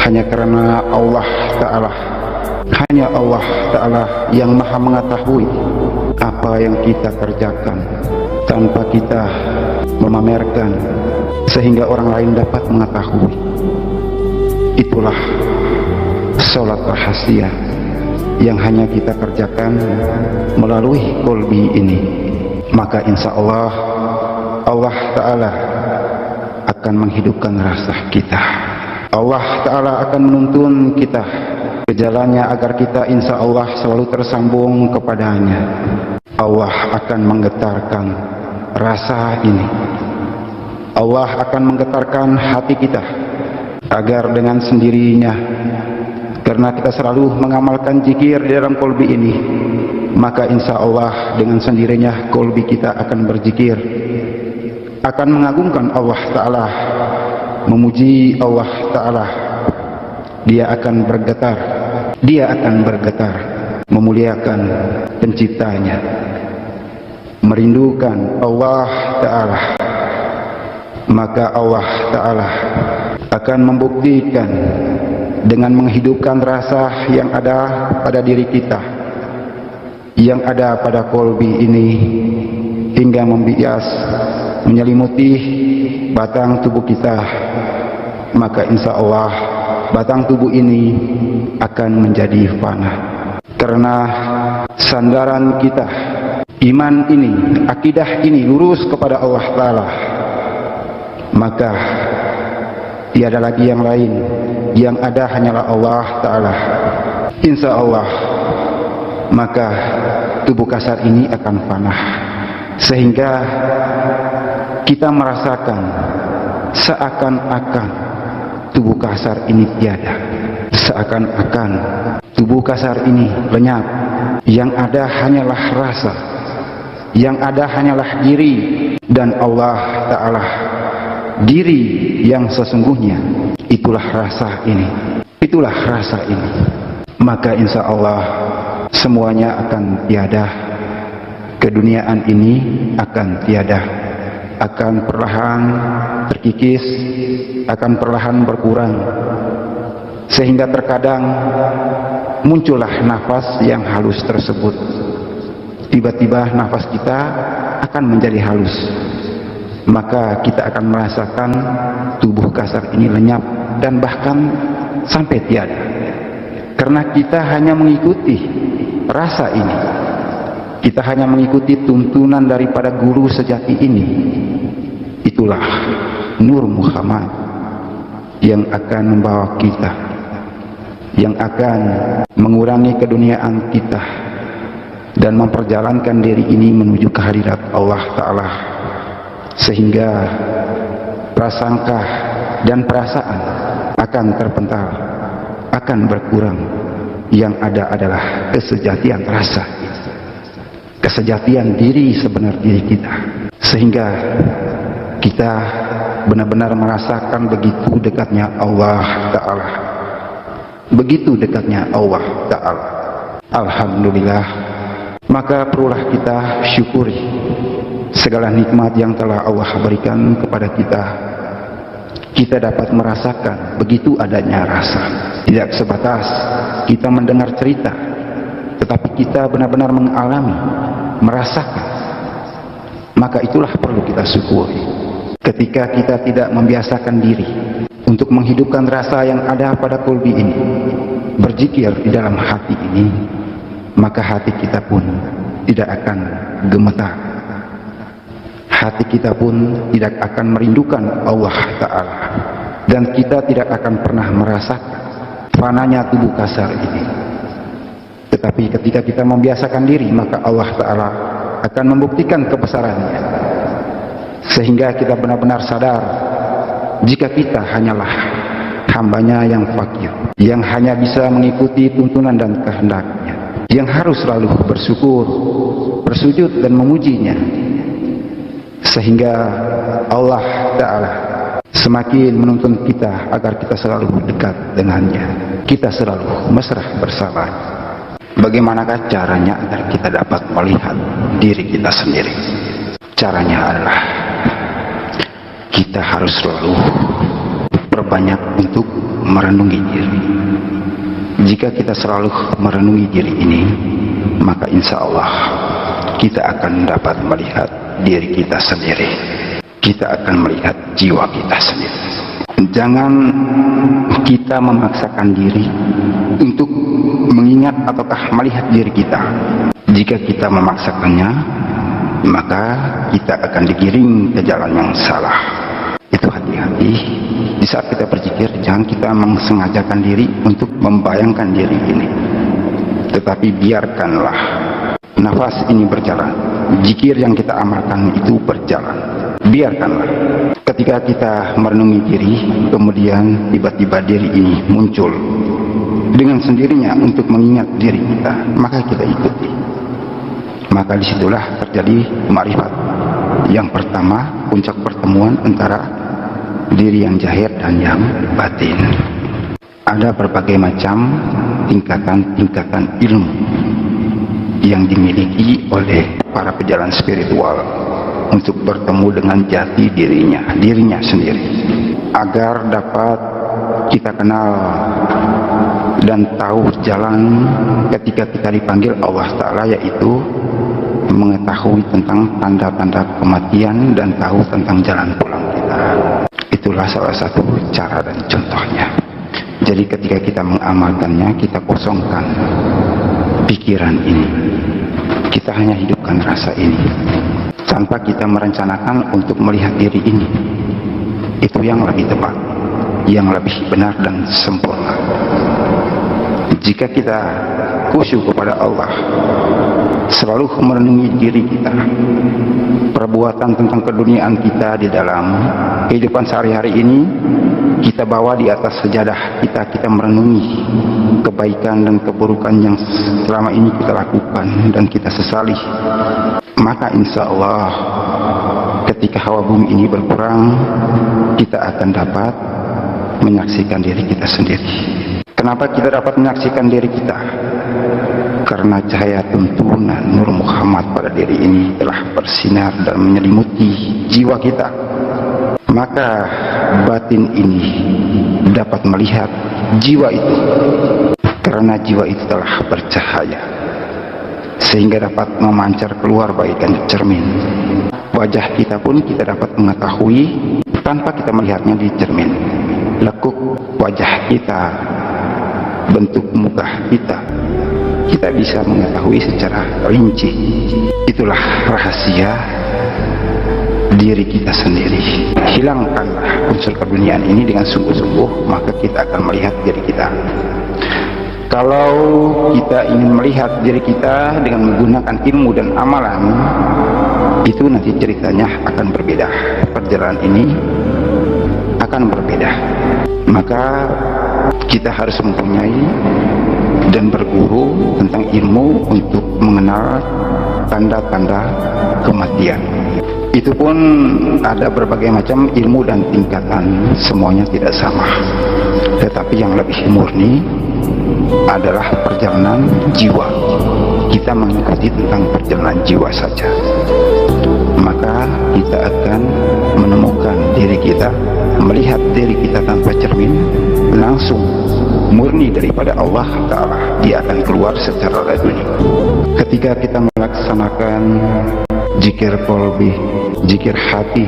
hanya karena Allah Ta'ala, hanya Allah Ta'ala yang maha mengetahui apa yang kita kerjakan tanpa kita memamerkan, sehingga orang lain dapat mengetahui. Itulah sholat rahasia yang hanya kita kerjakan melalui qalbi ini. Maka insya Allah, Allah Ta'ala akan menghidupkan rasa kita. Allah Ta'ala akan menuntun kita ke jalannya agar kita insya Allah selalu tersambung kepadanya. Allah akan menggetarkan rasa ini. Allah akan menggetarkan hati kita agar dengan sendirinya, karena kita selalu mengamalkan zikir di dalam qalbi ini, maka insya Allah dengan sendirinya qalbi kita akan berzikir, akan mengagungkan Allah Ta'ala, memuji Allah Ta'ala. Dia akan bergetar, dia akan bergetar, memuliakan penciptanya, merindukan Allah Ta'ala. Maka Allah Ta'ala akan membuktikan dengan menghidupkan rasa yang ada pada diri kita, yang ada pada qalbi ini, hingga membias, menyelimuti batang tubuh kita. Maka insya Allah batang tubuh ini akan menjadi fana, karena sandaran kita, iman ini, akidah ini lurus kepada Allah Ta'ala. Maka tiada lagi yang lain, yang ada hanyalah Allah Ta'ala. Insya Allah maka tubuh kasar ini akan fana, sehingga kita merasakan seakan-akan tubuh kasar ini tiada, seakan-akan tubuh kasar ini lenyap. Yang ada hanyalah rasa, yang ada hanyalah diri dan Allah Ta'ala, diri yang sesungguhnya. Itulah rasa ini, itulah rasa ini. Maka insya Allah semuanya akan tiada, keduniaan ini akan tiada, akan perlahan terkikis, akan perlahan berkurang, sehingga terkadang muncullah nafas yang halus tersebut. Tiba-tiba nafas kita akan menjadi halus, maka kita akan merasakan tubuh kasar ini lenyap dan bahkan sampai tiada, karena kita hanya mengikuti rasa ini. Kita hanya mengikuti tuntunan daripada guru sejati ini. Itulah Nur Muhammad yang akan membawa kita, yang akan mengurangi keduniaan kita dan memperjalankan diri ini menuju kehadirat Allah Ta'ala, sehingga prasangka dan perasaan akan terpental, akan berkurang. Yang ada adalah kesejatian rasa, kesejatian diri sebenar diri kita, sehingga kita benar-benar merasakan begitu dekatnya Allah Ta'ala, begitu dekatnya Allah Ta'ala. Alhamdulillah, maka perlulah kita syukuri segala nikmat yang telah Allah berikan kepada kita. Kita dapat merasakan begitu adanya rasa. Tidak sebatas kita mendengar cerita, tetapi kita benar-benar mengalami, merasakan. Maka itulah perlu kita syukuri. Ketika kita tidak membiasakan diri untuk menghidupkan rasa yang ada pada kolbi ini, berzikir di dalam hati ini, maka hati kita pun tidak akan gemetar. Hati kita pun tidak akan merindukan Allah Ta'ala. Dan kita tidak akan pernah merasakan fananya tubuh kasar ini. Tetapi ketika kita membiasakan diri, maka Allah Ta'ala akan membuktikan kebesarannya. Sehingga kita benar-benar sadar jika kita hanyalah hambanya yang fakir, yang hanya bisa mengikuti tuntunan dan kehendaknya, yang harus selalu bersyukur, bersujud dan memujinya. Sehingga Allah Ta'ala semakin menuntun kita agar kita selalu dekat dengannya, kita selalu mesra bersama. Bagaimanakah caranya agar kita dapat melihat diri kita sendiri? Caranya adalah kita harus selalu berbanyak untuk merenungi diri. Jika kita selalu merenungi diri ini, maka insya Allah kita akan dapat melihat diri kita sendiri. Kita akan melihat jiwa kita sendiri. Jangan kita memaksakan diri untuk mengingat ataukah melihat diri kita. Jika kita memaksakannya, maka kita akan digiring ke jalan yang salah. Itu hati-hati. Di saat kita berzikir, jangan kita mensengajakan diri untuk membayangkan diri ini. Tetapi biarkanlah nafas ini berjalan. Zikir yang kita amalkan itu berjalan. Biarkanlah. Ketika kita merenungi diri, kemudian tiba-tiba diri ini muncul dengan sendirinya untuk mengingat diri kita, maka kita ikuti. Maka disitulah terjadi ma'rifat. Yang pertama, puncak pertemuan antara diri yang zahir dan yang batin. Ada berbagai macam tingkatan-tingkatan ilmu yang dimiliki oleh para pejalan spiritual untuk bertemu dengan jati dirinya sendiri, agar dapat kita kenal dan tahu jalan ketika kita dipanggil Allah Ta'ala, yaitu mengetahui tentang tanda-tanda kematian dan tahu tentang jalan pulang kita. Itulah salah satu cara dan contohnya. Jadi ketika kita mengamalkannya, kita kosongkan pikiran ini, kita hanya hidupkan rasa ini tanpa kita merencanakan untuk melihat diri ini. Itu yang lebih tepat, yang lebih benar dan sempurna. Jika kita khusyuk kepada Allah, selalu merenungi diri kita, perbuatan tentang keduniaan kita di dalam kehidupan sehari-hari ini, kita bawa di atas sejadah kita merenungi kebaikan dan keburukan yang selama ini kita lakukan dan kita sesali. Maka insya Allah ketika hawa bumi ini berkurang, kita akan dapat menyaksikan diri kita sendiri. Kenapa kita dapat menyaksikan diri kita? Karena cahaya tuntunan Nur Muhammad pada diri ini telah bersinar dan menyelimuti jiwa kita. Maka batin ini dapat melihat jiwa itu, karena jiwa itu telah bercahaya, sehingga dapat memancar keluar bagaikan cermin. Wajah kita pun kita dapat mengetahui tanpa kita melihatnya di cermin. Lekuk wajah kita, bentuk muka kita, kita bisa mengetahui secara rinci. Itulah rahasia diri kita sendiri. Hilangkanlah unsur keduniaan ini dengan sungguh-sungguh, maka kita akan melihat diri kita. Kalau kita ingin melihat diri kita dengan menggunakan ilmu dan amalan, itu nanti ceritanya akan berbeda. Perjalanan ini akan berbeda. Maka kita harus mempunyai dan berguru tentang ilmu untuk mengenal tanda-tanda kematian. Itu pun ada berbagai macam ilmu dan tingkatan, semuanya tidak sama. Tetapi yang lebih murni adalah perjalanan jiwa kita kita mengikuti tentang perjalanan jiwa saja, maka kita akan menemukan diri kita, melihat diri kita tanpa cermin, langsung murni daripada Allah Ta'ala. Dia akan keluar secara laduni. Ketika kita melaksanakan zikir qalbi, zikir hati,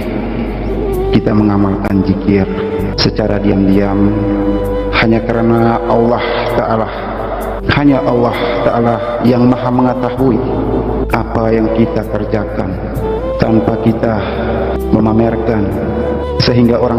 kita mengamalkan zikir secara diam-diam hanya karena Allah Ta'ala. Hanya Allah Ta'ala yang maha mengetahui apa yang kita kerjakan tanpa kita memamerkan, sehingga orang